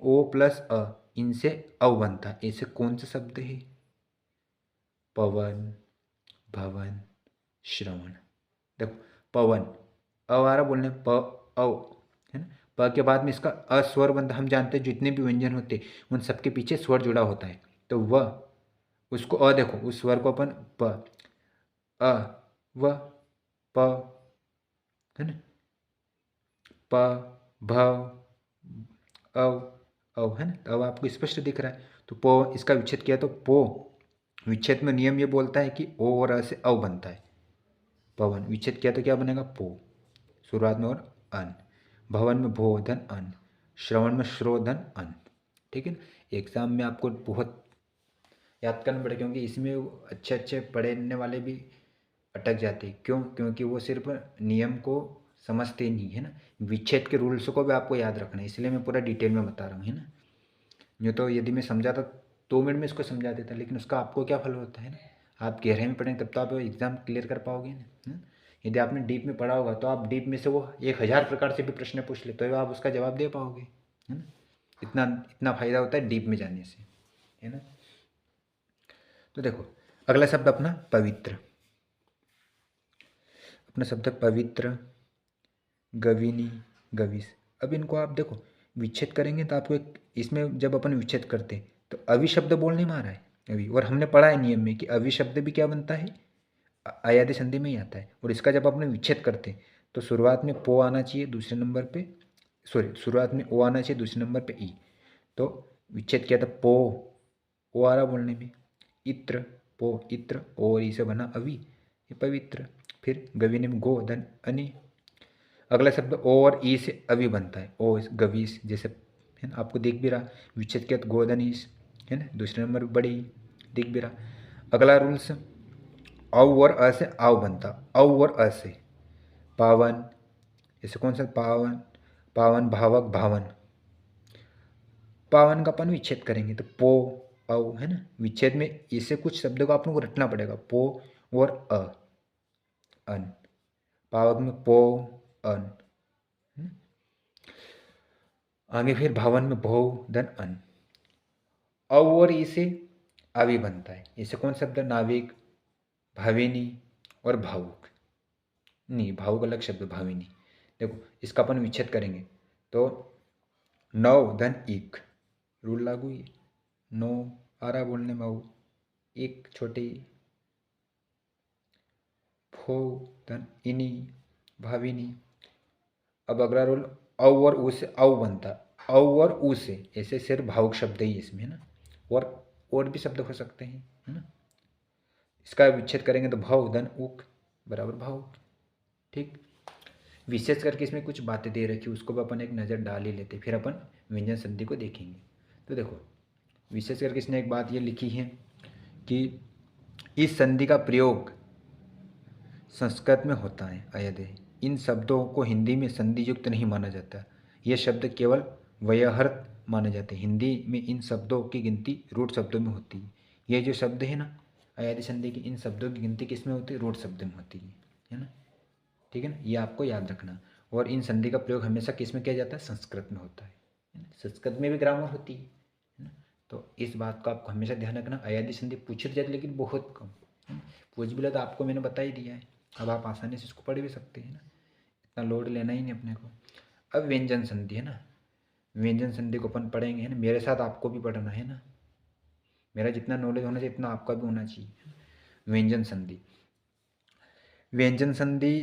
ओ प्लस अ, इनसे अव बनता है, ऐसे कौन सा शब्द है, पवन भवन श्रवण। देखो पवन अवारा बोलने प अव है ना, प के बाद में इसका अस्वर बनता, हम जानते हैं जितने भी व्यंजन होते हैं उन सबके पीछे स्वर जुड़ा होता है, तो वह उसको अ देखो, उस स्वर को अपन प अ व प है ना, प भ अव अव है ना, तो अब आपको स्पष्ट दिख रहा है। तो पो इसका विच्छेद किया तो पो, विच्छेद में नियम ये बोलता है कि ओ और अ से अव बनता है। पवन विच्छेद किया तो क्या बनेगा, पो शुरुआत में और अन, भवन में भो धन अन, श्रवण में श्रो धन अन। ठीक है ना। एग्जाम में आपको बहुत याद करना पड़ेगा, क्योंकि इसमें अच्छे अच्छे पढ़ने वाले भी अटक जाते हैं। क्यों, क्योंकि वो सिर्फ नियम को समझते नहीं है ना, विच्छेद के रूल्स को भी आपको याद रखना है, इसलिए मैं पूरा डिटेल में बता रहा हूँ, है ना। यूँ तो यदि मैं समझाता 2 मिनट में इसको समझा देता, लेकिन उसका आपको क्या फल होता है ना, आप गहराई में पढ़ेंगे तब तो आप एग्ज़ाम क्लियर कर पाओगे ना, है ना? यदि आपने डीप में पढ़ा होगा तो आप डीप में से वो 1000 प्रकार से भी प्रश्न पूछ ले तो आप उसका जवाब दे पाओगे, है ना। इतना इतना फायदा होता है डीप में जाने से, है ना। तो देखो अगला शब्द अपना पवित्र, अपना शब्द है पवित्र, गविनी, गविस। अब इनको आप देखो विच्छेद करेंगे तो आपको एक, इसमें जब अपन विच्छेद करते हैं तो अवि शब्द बोलने में आ रहा है अभी, और हमने पढ़ा है नियम में कि अवि शब्द भी क्या बनता है, अयादि संधि में ही आता है। और इसका जब अपने विच्छेद करते हैं तो शुरुआत में पो आना चाहिए, दूसरे नंबर पे सॉरी शुरुआत में ओ आना चाहिए, दूसरे नंबर पे ई। तो विच्छेद किया था पो, ओ आ रहा बोलने में, इत्र पो इत्र, और ई से बना अवि, ये पवित्र। फिर गविने में गो धन अनि। अगला शब्द ओ और ई से अवि बनता है, ओ गवीस जैसे, है ना, आपको दिख भी रहा, विच्छेद किया तो गोधनीस, है ना, दूसरे नंबर पर बड़ी दिख भी रहा। अगला रूल्स, औ और अ से आव बनता, औ और अ से पावन, जैसे कौन सा पावन, पावन भावक भावन, पावन का अपन विच्छेद करेंगे तो पो औ है ना, विच्छेद में ऐसे कुछ शब्दों को आपको रटना पड़ेगा, पो और अन, पावक में पो अन, आगे फिर भावन में भो धन अन। अ और ई से अवि बनता है, ऐसे कौन शब्द, नाविक, भाविनी और भावुक। नहीं, भावुक अलग शब्द, भाविनी। देखो इसका अपन विच्छेद करेंगे तो नौ धन एक, रूल लागू है, नौ आ रहा बोलने में, एक छोटे, भो धन इनी भाविनी, अब अगला रोल औ और ऊ से औ बनता है, औ और ऊ से, ऐसे सिर्फ भावुक शब्द ही इसमें है ना, और भी शब्द हो सकते हैं है ना। इसका विच्छेद करेंगे तो भाव धन उक बराबर भावुक। ठीक, विशेष करके इसमें कुछ बातें दे रखी उसको भी अपन एक नज़र डाल ही लेते, फिर अपन व्यंजन संधि को देखेंगे। तो देखो विशेष करके इसने एक बात ये लिखी है कि इस संधि का प्रयोग संस्कृत में होता है अयदे, इन शब्दों को हिंदी में संधि युक्त नहीं माना जाता, ये शब्द केवल व्यवहार्थ माने जाते हैं। हिंदी में इन शब्दों की गिनती रूढ़ शब्दों में होती है। ये जो शब्द है ना अयदि संधि की, इन शब्दों की गिनती किस में होती है, रूढ़ शब्द में होती है ना। ठीक है ना, ये आपको याद रखना। और इन संधि का प्रयोग हमेशा किस में किया जाता है, संस्कृत में होता है ना? संस्कृत में भी ग्रामर होती है ना। तो इस बात को आपको हमेशा ध्यान रखना। अयदि संधि पूछ जाती है लेकिन बहुत कम है ना। पूछ भी लो तो आपको मैंने बता ही दिया है, अब आप आसानी से इसको पढ़ भी सकते हैं ना, इतना लोड लेना ही नहीं अपने को। अब व्यंजन संधि है ना, व्यंजन संधि को अपन पढ़ेंगे है ना, मेरे साथ आपको भी पढ़ना है ना, मेरा जितना नॉलेज होना चाहिए इतना आपका भी होना चाहिए। व्यंजन संधि, व्यंजन संधि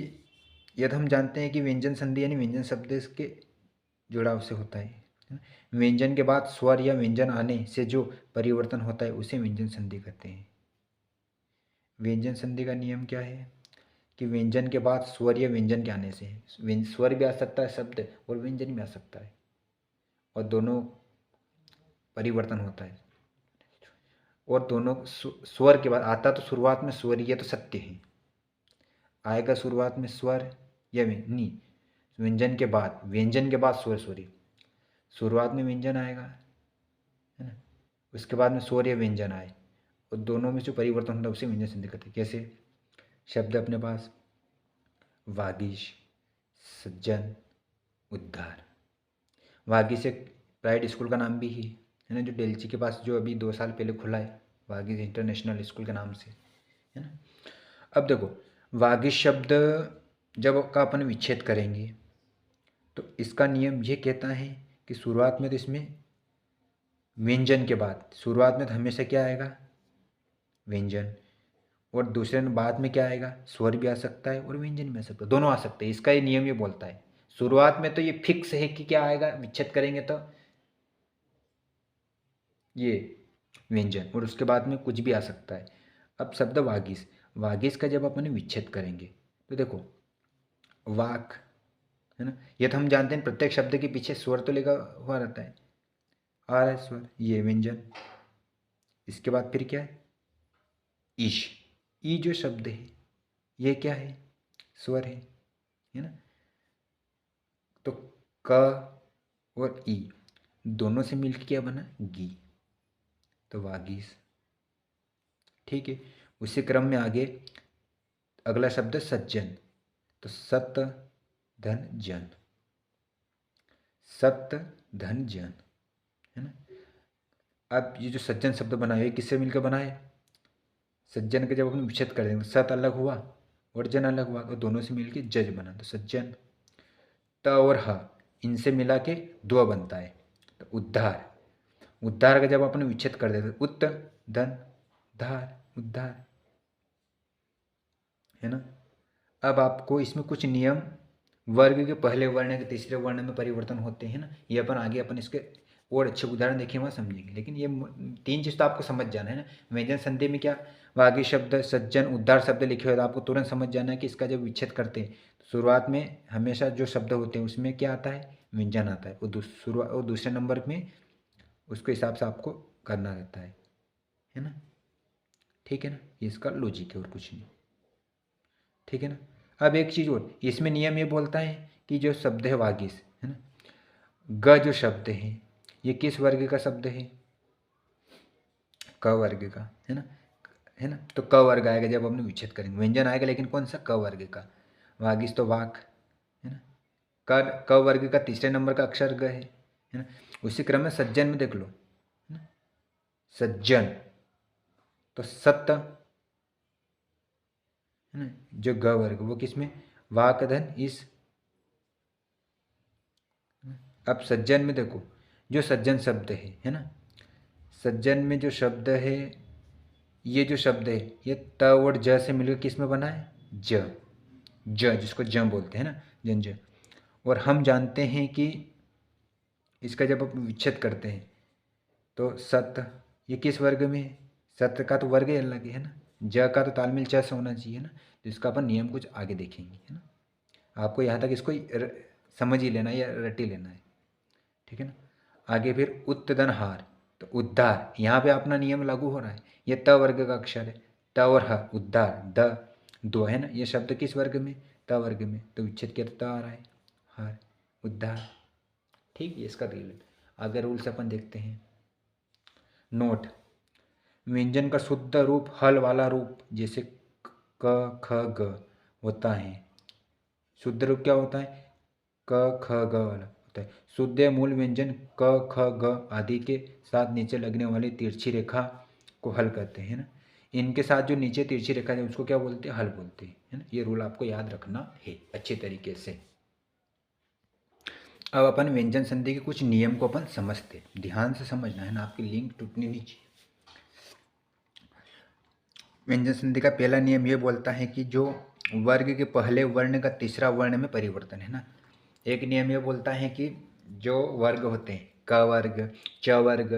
यदि हम जानते हैं कि व्यंजन संधि यानी व्यंजन शब्द के जुड़ाव से होता है। व्यंजन के बाद स्वर या व्यंजन आने से जो परिवर्तन होता है उसे व्यंजन संधि कहते हैं। व्यंजन संधि का नियम क्या है कि व्यंजन के बाद स्वर या व्यंजन के आने से, स्वर भी आ सकता है शब्द और व्यंजन भी आ सकता है, और दोनों परिवर्तन होता है। और दोनों स्वर के बाद आता तो शुरुआत में स्वर, ये तो सत्य है, आएगा शुरुआत में स्वर या नहीं, व्यंजन के बाद, व्यंजन के बाद स्वर, सॉरी शुरुआत में व्यंजन आएगा है ना, उसके बाद में स्वर या व्यंजन आए, और दोनों में जो परिवर्तन होता है उसे व्यंजन संधि कहते हैं। कैसे शब्द अपने पास वागीश, सज्जन, उद्धार। वागीश एक प्राइवेट स्कूल का नाम भी है ना, जो डेल्ची के पास जो अभी 2 साल पहले खुला है, वागीश इंटरनेशनल स्कूल के नाम से है ना। अब देखो वागीश शब्द जब का अपन विच्छेद करेंगे तो इसका नियम ये कहता है कि शुरुआत में तो इसमें व्यंजन के बाद, शुरुआत में तो हमेशा क्या आएगा, व्यंजन, और दूसरे में बाद में क्या आएगा, स्वर भी आ सकता है और व्यंजन भी आ सकता है, दोनों आ सकते हैं। इसका ये नियम ये बोलता है। शुरुआत में तो ये फिक्स है कि क्या आएगा, विच्छेद करेंगे तो ये व्यंजन, और उसके बाद में कुछ भी आ सकता है। अब शब्द वागीश, वागीश का जब अपन विच्छेद करेंगे तो देखो वाक है ना, ये तो हम जानते हैं प्रत्येक शब्द के पीछे स्वर तो लगा हुआ रहता है, आ रहा है स्वर, ये व्यंजन, इसके बाद फिर क्या है ईश, ई जो शब्द है ये क्या है, स्वर है ना। तो क और ई दोनों से मिलकर क्या बना, गी, तो वागीश। ठीक है, उसी क्रम में आगे अगला शब्द सज्जन, तो सत धन जन, सत धन जन है ना। अब ये जो सज्जन शब्द बना है किससे मिलकर बना है, सज्जन का जब अपन विच्छेद कर देंगे सत अलग हुआ और जन अलग हुआ, तो दोनों से मिलके जज बना, तो सज्जन। त और ह इनसे मिला के द्व बनता है, तो उद्धार, उद्धार का जब अपन विच्छेद कर देते उत्त धन धार, उद्धार है ना। अब आपको इसमें कुछ नियम, वर्ग के पहले वर्ण के तीसरे वर्ण में परिवर्तन होते हैं ना, ये अपन आगे अपन इसके और अच्छे उदाहरण देखें वहाँ समझेंगे, लेकिन ये 3 चीज़ तो आपको समझ जाना है ना। व्यंजन संधि में क्या, वागी शब्द, सज्जन, उद्धार शब्द लिखे हुए तो आपको तुरंत समझ जाना है कि इसका जब विच्छेद करते हैं तो शुरुआत में हमेशा जो शब्द होते हैं उसमें क्या आता है, व्यंजन आता है, और दूसरे नंबर में उसके हिसाब से आपको करना रहता है ना। ठीक है ना, ये इसका लॉजिक है और कुछ नहीं। ठीक है ना। अब एक चीज़ और, इसमें नियम ये बोलता है कि जो शब्द है वागीश है ना, ग जो शब्द है ये किस वर्ग का शब्द है, क वर्ग का है ना। तो क वर्ग आएगा जब हमने विच्छेद करेंगे, व्यंजन आएगा लेकिन कौन सा, क वर्ग का, वागीश तो वाक है ना। क वर्ग का तीसरे नंबर का अक्षर ग है ना। उसी क्रम में सज्जन में देख लो है ना, सज्जन तो सत्य है ना, जो ग वर्ग वो किसमें, वाक धन इस। अब सज्जन में देखो जो सज्जन शब्द है ना, सज्जन में जो शब्द है, ये जो शब्द है ये त और ज से मिलकर किस में बना है, ज, ज जिसको ज बोलते हैं ना, जन ज। और हम जानते हैं कि इसका जब आप विच्छेद करते हैं तो सत, ये किस वर्ग में है? सत का तो वर्ग ही अलग है ना, ज का तो तालमेल च से होना चाहिए ना। तो इसका अपन नियम कुछ आगे देखेंगे, है ना। आपको यहाँ तक इसको समझ ही लेना है या रट ही लेना है, ठीक है ना। आगे फिर उत्तदनहार, तो उद्धार, यहाँ पे अपना नियम लागू हो रहा है। ये त वर्ग का अक्षर है, त और ह, उद्धार, द दो है ना। ये शब्द किस वर्ग में? त वर्ग में, तो विच्छेद क्या त आ रहा है, हार, उद्धार। ठीक, ये इसका रूल है। आगे रूल्स अपन देखते हैं। नोट, व्यंजन का शुद्ध रूप हल वाला रूप जैसे क ख ग होता है। शुद्ध रूप क्या होता है? क ख ग वाला होता है। शुद्ध मूल व्यंजन क ख ग आदि के साथ नीचे लगने वाली तिरछी रेखा को हल कहते हैं ना। इनके साथ जो नीचे तिरछी रेखा है उसको क्या बोलते हैं? हल बोलते हैं, है ना। ये रूल आपको याद रखना है अच्छे तरीके से। अब अपन व्यंजन संधि के कुछ नियम को अपन समझते, ध्यान से समझना है ना, आपकी लिंक टूटनी नहीं चाहिए। व्यंजन संधि का पहला नियम ये बोलता है कि जो वर्ग के पहले वर्ण का तीसरा वर्ण में परिवर्तन, है ना। एक नियम ये बोलता है कि जो वर्ग होते हैं, क वर्ग, च वर्ग,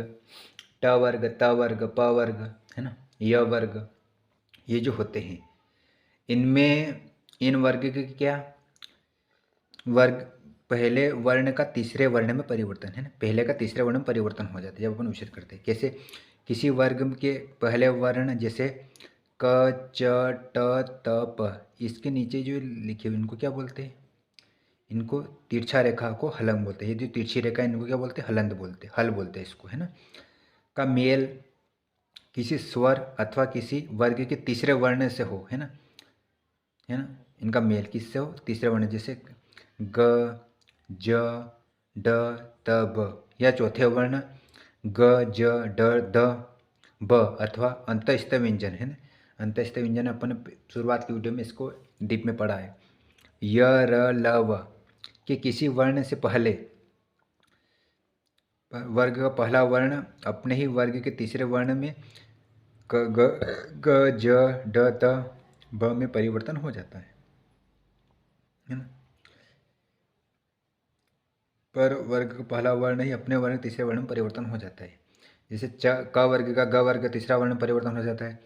ट वर्ग, त वर्ग, प वर्ग, है ना, य वर्ग, ये जो होते हैं इनमें इन वर्ग के क्या वर्ग पहले वर्ण का तीसरे वर्ण में परिवर्तन, है ना। पहले का तीसरे वर्ण में परिवर्तन हो जाता है जब अपन विच्छेद करते हैं। कैसे? किसी वर्ग के पहले वर्ण जैसे क च ट त प, इसके नीचे जो लिखे हुए इनको क्या बोलते हैं? इनको तिरछा रेखा को हलंग बोलते हैं। ये जो तिरछी रेखा इनको क्या बोलते हैं? हलंत बोलते हैं, हल बोलते हैं इसको, है ना। का मेल किसी स्वर अथवा किसी वर्ग के तीसरे वर्ण से हो, है ना, है ना। इनका मेल किससे हो? तीसरे वर्ण, जैसे ग ज ड त ब, या चौथे वर्ण ग ज ड द ब, अथवा अंतस्थ व्यंजन, है ना। अंतस्थ व्यंजन अपन शुरुआत की वीडियो में इसको डीप में पढ़ा है। य र ल व कि किसी वर्ण से पहले वर्ग का पहला वर्ण अपने ही वर्ग के तीसरे वर्ण में ग ग ज ड त ब में परिवर्तन हो जाता है ना। पर वर्ग का पहला वर्ण ही अपने वर्ण तीसरे वर्ण में परिवर्तन हो जाता है। जैसे च क वर्ग का ग वर्ग तीसरा वर्ण परिवर्तन हो जाता है,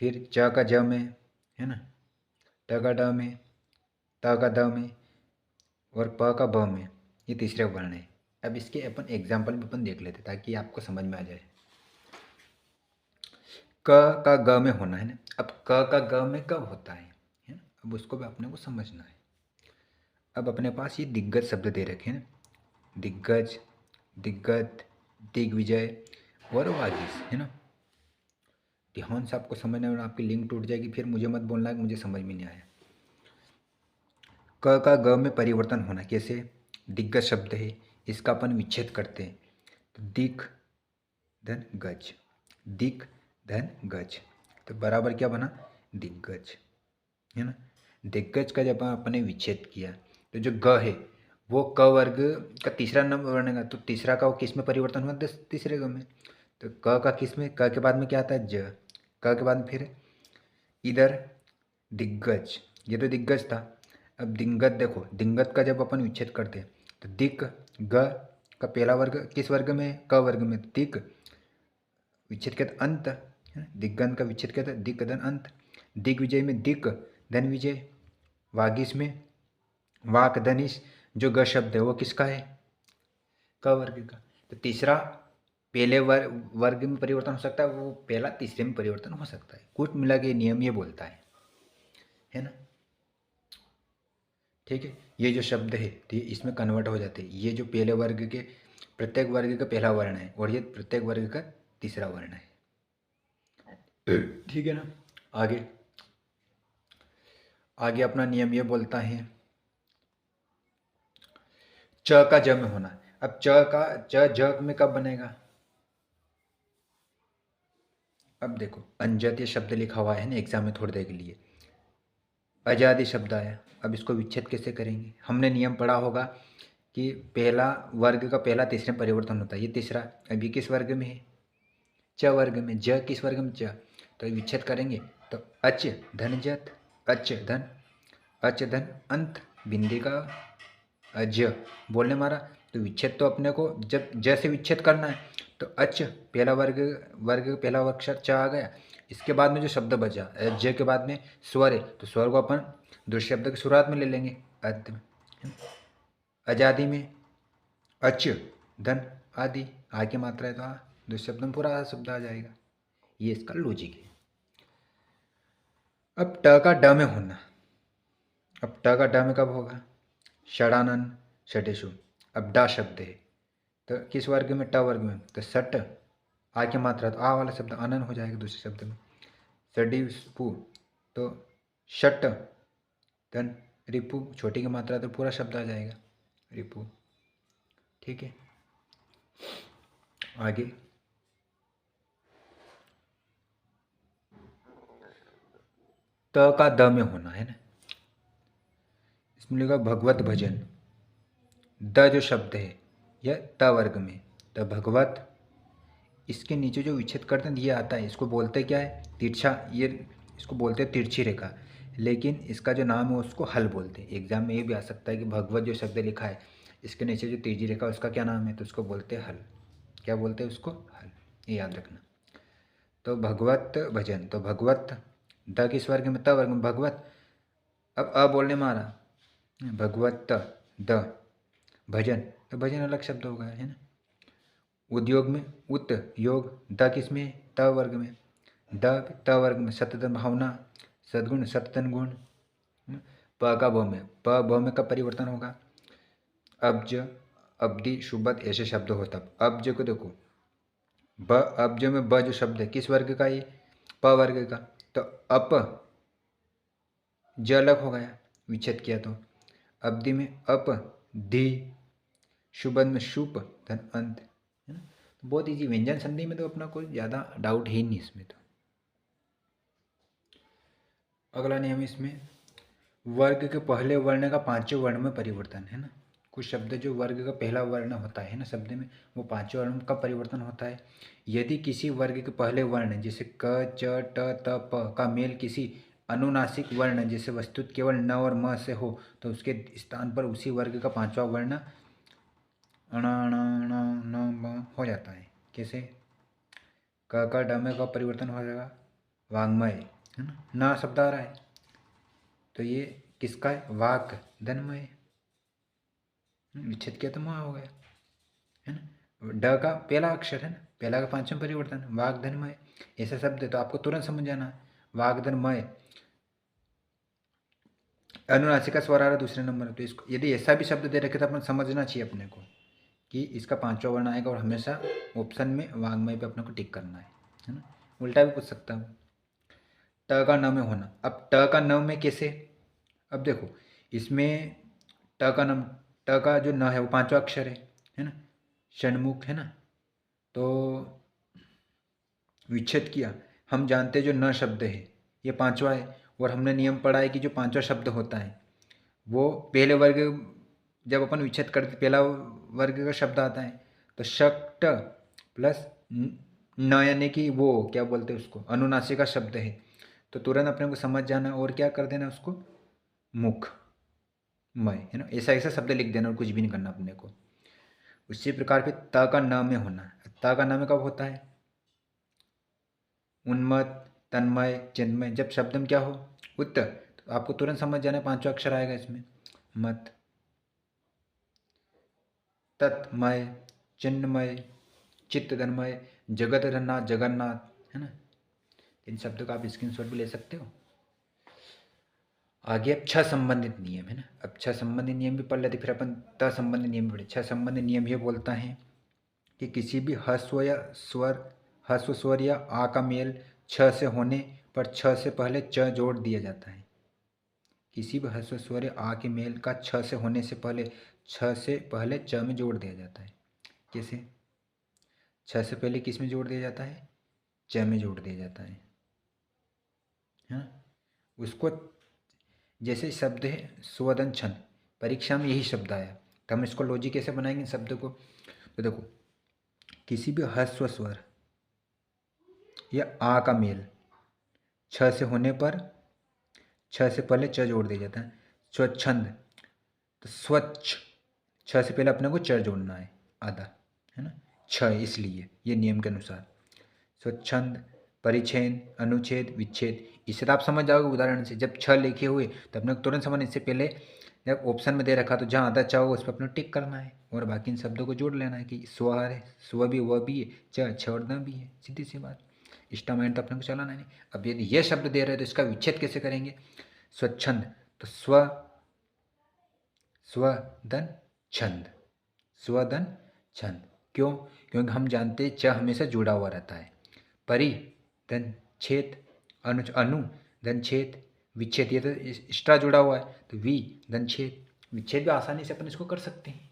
फिर च का ज में, है ना, ट का ड में, त का द में और प का ब में, ये तीसरे वर्ण है। अब इसके अपन एग्जाम्पल भी अपन देख लेते ताकि आपको समझ में आ जाए। क का ग में होना, है ना। अब क का ग में कब होता है ना, अब उसको भी अपने को समझना है। अब अपने पास ये दिग्गज शब्द दे रखे हैं ना, दिग्गज, दिग्गत, दिग्विजय और वागीश, है ना। ध्यान से आपको समझना है, आपकी लिंक टूट जाएगी, फिर मुझे मत बोलना है कि मुझे समझ में नहीं आया। क का ग में परिवर्तन होना, कैसे? दिग्गज शब्द है, इसका अपन विच्छेद करते हैं तो दिक धन गज, दिक धन गज, तो बराबर क्या बना? दिग्गज, है ना। दिग्गज का जब अपने विच्छेद किया तो जो ग है वो क वर्ग का तीसरा नंबर बनेगा, तो तीसरा का वो किस में परिवर्तन हुआ? तीसरे ग में। तो क का किस में? क के बाद में क्या आता है? ज। क के बाद फिर इधर दिग्गज, ये तो दिग्गज था। अब दिंगत देखो, दिंगत का जब अपन विच्छेद करते हैं तो दिक ग का पहला वर्ग किस वर्ग में? क वर्ग में। दिक विच्छेद के अंत, दिग्गंत का विच्छेद क्या था? दिक धन अंत। दिग्विजय में दिक धन विजय। वागीश में वाक धनिश, जो ग शब्द है वो किसका है? क वर्ग का। तो तीसरा पहले वर्ग में परिवर्तन हो सकता है, वो पहला तीसरे में परिवर्तन हो सकता है। कुल मिला के नियम ये बोलता है ना। ठीक है, ये जो शब्द है तो ये इसमें कन्वर्ट हो जाते हैं। ये जो पहले वर्ग के प्रत्येक वर्ग का पहला वर्ण है और ये प्रत्येक वर्ग का तीसरा वर्ण है, ठीक है ना। आगे आगे अपना नियम ये बोलता है च का ज में होना। अब च का च ज में कब बनेगा? अब देखो, अंजत ये शब्द लिखा हुआ है ना एग्जाम में थोड़ी देर के लिए, आजादी शब्द आया। अब इसको विच्छेद कैसे करेंगे? हमने नियम पढ़ा होगा कि पहला वर्ग का पहला तीसरे में परिवर्तन होता है, ये तीसरा। अब ये किस वर्ग में है? च वर्ग में। ज किस वर्ग में? च। तो विच्छेद करेंगे तो अच धन जत, अच धन अंत, बिंदी का अज बोलने मारा, तो विच्छेद तो अपने को जब ज से विच्छेद करना है, तो अच पहला वर्ग पहला अक्षर च आ गया। इसके बाद में जो शब्द बचा ज के बाद में स्वर है, तो स्वर को अपन दूसरे शब्द की शुरुआत में ले लेंगे अद में। आजादी में अच धन आदि, आ की मात्रा है तो आ, दूसरे शब्द में पूरा शब्द आ जाएगा। ये इसका लॉजिक है। अब ट का ड में होना, अब ट का ड में कब होगा? षडानन षडेशु। अब डा शब्द है तो किस वर्ग में? ट वर्ग में, तो सट आ की मात्रा तो आ वाला शब्द अनन हो जाएगा दूसरे शब्द में। षडिपु तो षट धन रिपु, छोटी की मात्रा तो पूरा शब्द आ जाएगा रिपु। ठीक है, आगे त का द में होना है ना, इसमें लिखा भगवत भजन। द जो शब्द है यह त वर्ग में, तो भगवत, इसके नीचे जो विच्छेद करते हैं ये आता है, इसको बोलते क्या है? तिरछा, ये इसको बोलते हैं तिरछी रेखा, लेकिन इसका जो नाम है उसको हल बोलते हैं। एग्जाम में ये भी आ सकता है कि भगवत जो शब्द लिखा है इसके नीचे जो तिरछी रेखा उसका क्या नाम है? तो उसको बोलते हैं हल। क्या बोलते हैं उसको? हल, ये याद रखना। तो भगवत भजन, तो भगवत द किस वर्ग में? त वर्ग में भगवत। अब अ बोलने में आ रहा, भगवत द भजन, तो भजन अलग शब्द होगा, है ना। उद्योग में उत योग, द किस में? त वर्ग में, द त वर्ग में। सततन भावना सद्गुण सततन गुण। प का ब में, प ब में कब परिवर्तन होगा? अब्ज अब्दी शुबत ऐसे शब्द होता। अब्ज को देखो, ब अब्ज में ब जो शब्द है किस वर्ग का? ये प वर्ग का, तो अप ज अलग हो गया विच्छेद किया तो। अब्दी में अप धी, शुबद में शुप धन अंत, है ना। तो बहुत इजी, व्यंजन संधि में तो अपना कोई ज़्यादा डाउट है ही नहीं इसमें। तो अगला नियम इसमें वर्ग के पहले वर्ण का पांचों वर्ण में परिवर्तन, है ना। कुछ शब्द जो वर्ग का पहला वर्ण होता है ना शब्द में, वो पांचों वर्ण का परिवर्तन होता है। यदि किसी वर्ग के पहले वर्ण जैसे क च ट त प का मेल किसी अनुनासिक वर्ण जैसे वस्तुत केवल न और म से हो, तो उसके स्थान पर उसी वर्ग का पांचवा वर्ण अण अण ण न म हो जाता है। कैसे? क का ड में का परिवर्तन हो जाएगा वाङ्मय, है ना। न शब्द आ रहा है तो ये किसका है? वाक धनमय, विच्छेद किया तो म हो गया, है ना। ड का पहला अक्षर है ना, पहला का पांचवा परिवर्तन वाक धनमय, ऐसा शब्द है तो आपको तुरंत समझ जाना वाक धनमय। अनुनासिक का स्वर आ रहा है दूसरे नंबर, तो इसको यदि ऐसा भी शब्द दे रखे तो अपन समझना चाहिए अपने को कि इसका पांचवा वर्ण आएगा, और हमेशा ऑप्शन में वाङ्मय पे अपने को टिक करना है ना। उल्टा भी पूछ सकता हूँ। ट का न में होना, अब ट का न में कैसे? अब देखो इसमें ट का न, ट का जो न है वो पांचवा अक्षर है ना, षण्मुख, है ना। तो विच्छेद किया, हम जानते जो न शब्द है ये पांचवा है, और हमने नियम पढ़ा है कि जो पांचवा शब्द होता है वो पहले वर्ग, जब अपन विच्छेद करते पहला वर्ग का शब्द आता है तो शक्त प्लस न, यानी कि वो क्या बोलते हैं उसको, अनुनासिक का शब्द है, तो तुरंत अपने को समझ जाना और क्या कर देना उसको मुख मय, है ना। ऐसा ऐसा शब्द लिख देना और कुछ भी नहीं करना अपने को। उसी प्रकार फिर त का न में होना, त का न में कब होता है? उन्मत्त तन्मय चिन्मय, जब शब्द में क्या हो उत्त, तो आपको तुरंत समझ जाना पांचवा अक्षर आएगा इसमें मत, तत्मय चिन्मय चित्तधन्मय जगत धन्नाथ जगन्नाथ, है ना। इन शब्दों का आप स्क्रीनशॉट भी ले सकते हो। आगे अब छह संबंधित नियम, है ना। अब छह संबंधित नियम भी पढ़ लेते, फिर अपन त संबंधित नियम पढ़े। छह संबंधित नियम ये बोलता है कि किसी भी ह्रस्व या स्वर, ह्रस्व स्वर या आ का मेल छ से होने पर छ से पहले च जोड़ दिया जाता है। किसी भी ह्रस्व स्वर या आ के मेल का छ से होने से पहले छ से पहले च में जोड़ दिया जाता है। कैसे? छ से पहले किस में जोड़ दिया जाता है? च में जोड़ दिया जाता है, हाँ। उसको जैसे शब्द है स्वदन छंद, परीक्षा में यही शब्द आया, तो हम इसको लॉजिक कैसे बनाएंगे शब्द को? तो देखो किसी भी ह्रस्व स्वर या आ का मेल छ से होने पर छ से पहले च जोड़ दिया जाता है। स्वच्छंद, तो स्वच्छ छ से पहले अपने को च जोड़ना है आधा, है ना, छ, इसलिए ये नियम के अनुसार। स्वच्छंद, परिच्छेद, अनुच्छेद, विच्छेद, इससे तो आप समझ जाओगे उदाहरण से। जब छ लिखे हुए तो अपने को तुरंत समझ, इससे पहले जब ऑप्शन में दे रखा तो जहाँ आधा च हो उस पर अपने टिक करना है और बाकी इन शब्दों को जोड़ लेना है कि स्व है, स्व भी, वह भी है, छ और द भी है, सीधी सी बात। इष्टामाइन तो अपने को चलाना नहीं। अब यदि ये शब्द दे रहे हैं तो इसका विच्छेद कैसे करेंगे? स्वच्छंद, तो स्वदन छंद, स्वदन छंद। क्यों? क्योंकि हम जानते हैं च हमेशा जुड़ा हुआ रहता है। परि धन छेद, अनु धन छेद, विच्छेद, ये तो एक्स्ट्रा जुड़ा हुआ है, तो वी धन छेद, विच्छेद भी आसानी से अपन इसको कर सकते हैं,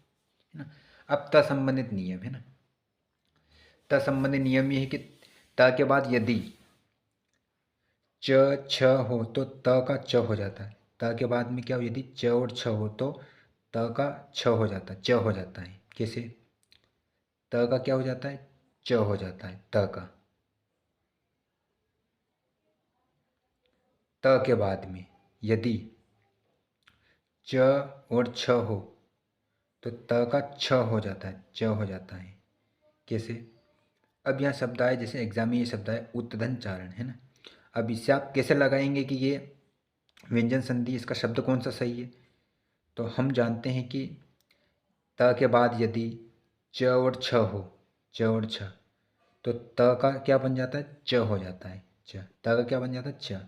है ना। अब त संबंधित नियम है ना। त संबंधित नियम ये है कि त के बाद यदि च छ हो तो त का च हो जाता है। त के बाद में क्या हो, यदि च और छ हो तो त का छ हो जाता है, च हो जाता है। कैसे? त का क्या हो जाता है? च हो जाता है, त का। त के बाद में यदि च और छ हो तो त का छ हो जाता है, च हो जाता है। कैसे? अब यहाँ शब्द आए, जैसे एग्जाम में ये शब्द आए उत्तधन चारण, है ना। अब इससे आप कैसे लगाएंगे कि ये व्यंजन संधि, इसका शब्द कौन सा सही है? तो हम जानते हैं कि त के बाद यदि च और छ हो, च और छ, तो त का क्या बन जाता है? च हो जाता है, च। त का क्या बन जाता है? च।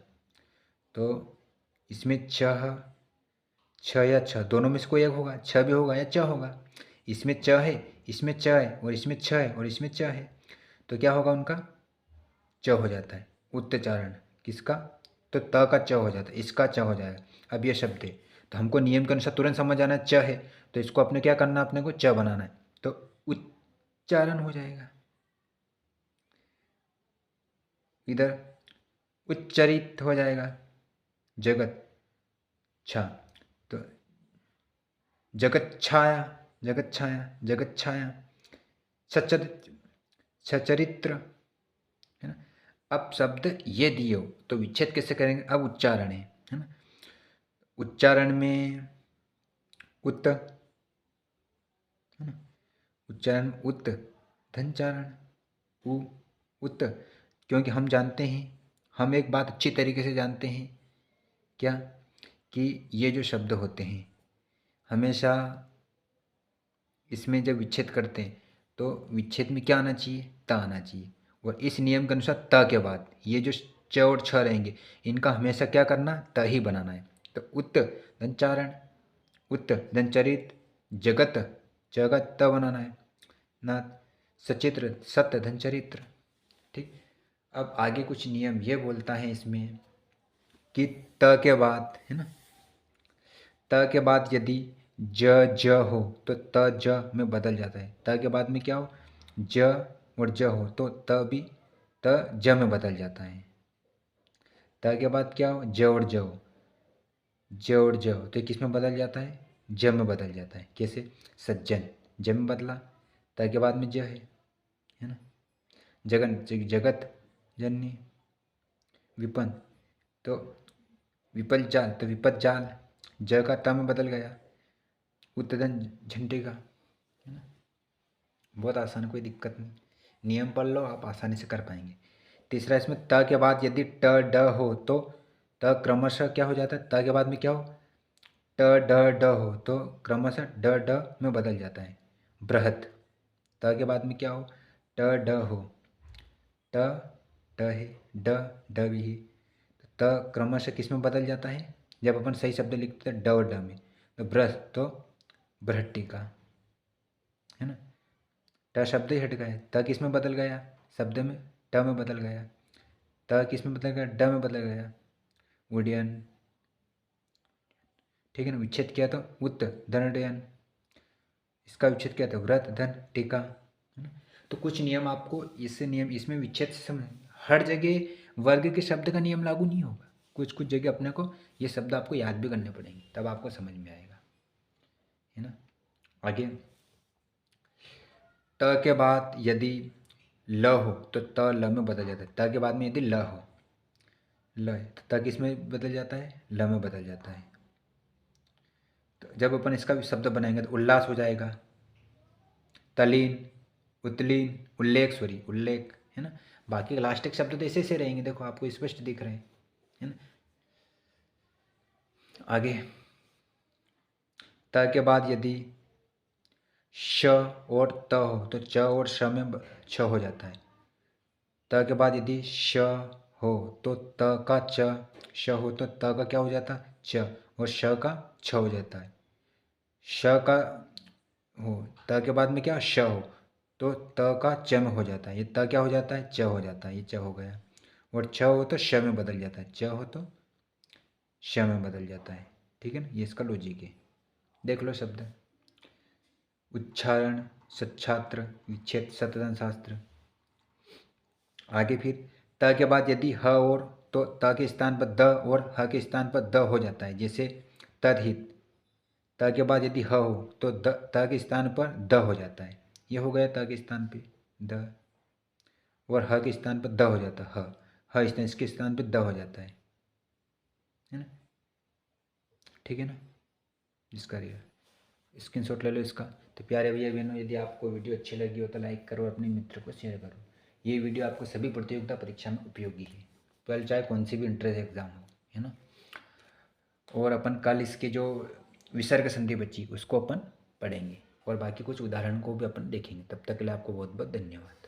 तो इसमें छ या छ दोनों में से कोई एक होगा, छ भी होगा या च होगा। इसमें च है, इसमें च है, और इसमें छ है, और इसमें च है, तो क्या होगा उनका? च हो जाता है। उच्चारण किसका? तो त का च हो जाता है, इसका च हो जाएगा। अब ये शब्द है तो हमको नियम के अनुसार तुरंत समझ आना है, च है तो इसको अपने क्या करना है, अपने को च बनाना है, तो उच्चारण हो जाएगा। इधर उच्चरित हो जाएगा, जगत छा, तो जगत छाया, जगत छाया, जगत छाया, सचरित्र, सचरित्र, है ना। अब शब्द ये दिए हो तो विच्छेद कैसे करेंगे? अब उच्चारण है ना। उच्चारण में उत, है ना, उच्चारण उत, धनचारण उ, उत। क्योंकि हम जानते हैं, हम एक बात अच्छी तरीके से जानते हैं, क्या? कि ये जो शब्द होते हैं हमेशा इसमें जब विच्छेद करते हैं तो विच्छेद में क्या आना चाहिए? त आना चाहिए। और इस नियम के अनुसार त के बाद ये जो च और छ रहेंगे इनका हमेशा क्या करना? त ही बनाना है। तो उत धनचारण, उत धनचरित, जगत, जगत त बनाना है ना, सचित्र, सत्य धनचरित्र। ठीक। अब आगे कुछ नियम ये बोलता है इसमें कि त के बाद, है ना, त के बाद यदि ज ज हो तो त ज में बदल जाता है। त के बाद में क्या हो? ज और ज हो तो त भी त ज में बदल जाता है। त के बाद क्या हो? ज और ज हो, ज और ज हो तो किस में बदल जाता है? ज में बदल जाता है। कैसे? सज्जन, ज में बदला, त के बाद में ज है ना। जगन, जगत जननी, विपन, तो विपल जाल, तो विपत जाल, ज का त में बदल गया, उत्तधन झंडे का, है ना। बहुत आसान, कोई दिक्कत नहीं, नियम पढ़ लो आप आसानी से कर पाएंगे। तीसरा, इसमें त के बाद यदि ट ड हो तो त क्रमशः क्या हो जाता है? त के बाद में क्या हो? ट ड ड हो तो क्रमशः ड ड में बदल जाता है, बृहत। त के बाद में क्या हो? ट ड हो, ट ड है, ड ड भी है, तो त क्रमशः किस में बदल जाता है? जब अपन सही शब्द लिखते हैं ड और ड में, तो ब्रह तो बृहट्टी का, है ना। ट शब्द ही हट गया, त किस में बदल गया? शब्द में, ट में बदल गया, त किस में बदल गया? ड में बदल गया, उड्डयन। ठीक है ना। विच्छेद किया तो उत धनडयन, इसका विच्छेद किया था व्रत धन टीका, है ना। तो कुछ नियम आपको इससे, नियम इसमें विच्छेद से समझ, हर जगह वर्ग के शब्द का नियम लागू नहीं होगा, कुछ कुछ जगह अपने को ये शब्द आपको याद भी करने पड़ेंगे, तब आपको समझ में आएगा, है ना। आगे त के बाद यदि ल हो तो त ल में बदल जाता है। त के बाद में यदि ल हो, ल है तो त किस में बदल जाता है? ल में बदल जाता है। तो जब अपन इसका शब्द बनाएंगे तो उल्लास हो जाएगा, तलीन, उत्लीन, उल्लेख, सॉरी उल्लेख, है ना। बाकी लास्ट के शब्द तो ऐसे से रहेंगे, देखो आपको स्पष्ट दिख रहे हैं, है ना। आगे त के बाद यदि श और त हो तो च और श में छ हो जाता है। त के बाद यदि श हो तो त का च, श हो तो त का क्या हो जाता है, च, और श का छ हो जाता है। श का हो, त के बाद में क्या श हो तो त का च में हो जाता है, ये त क्या हो जाता है, च हो जाता है, ये च हो गया। और छ हो तो श में बदल जाता है, च हो तो श में बदल जाता है, ठीक है ना। ये इसका लॉजिक है। देख लो शब्द, उच्चारण, सच्छात्र, विच्छेद, शतधन शास्त्र। आगे फिर त के बाद यदि ह और तो त के स्थान पर द और ह के स्थान पर द हो जाता है, जैसे तदहित। त के बाद यदि ह हो तो त के स्थान पर द हो जाता है, ये हो गया त के स्थान पे द, और ह के स्थान पर द हो जाता है, ह इसके स्थान पर द हो जाता है ना, ठीक है ना। इसका स्क्रीनशॉट ले लो इसका। तो प्यारे भैया बहनों, यदि आपको वीडियो अच्छी लगी हो तो लाइक करो, अपने मित्र को शेयर करो। ये वीडियो आपको सभी प्रतियोगिता परीक्षा में उपयोगी है, 12 चाहे कौन सी भी इंट्रेंस एग्जाम हो, है ना। और अपन कल इसके जो विसर्ग संधि बची उसको अपन पढ़ेंगे, और बाकी कुछ उदाहरण को भी अपन देखेंगे। तब तक के लिए आपको बहुत बहुत धन्यवाद।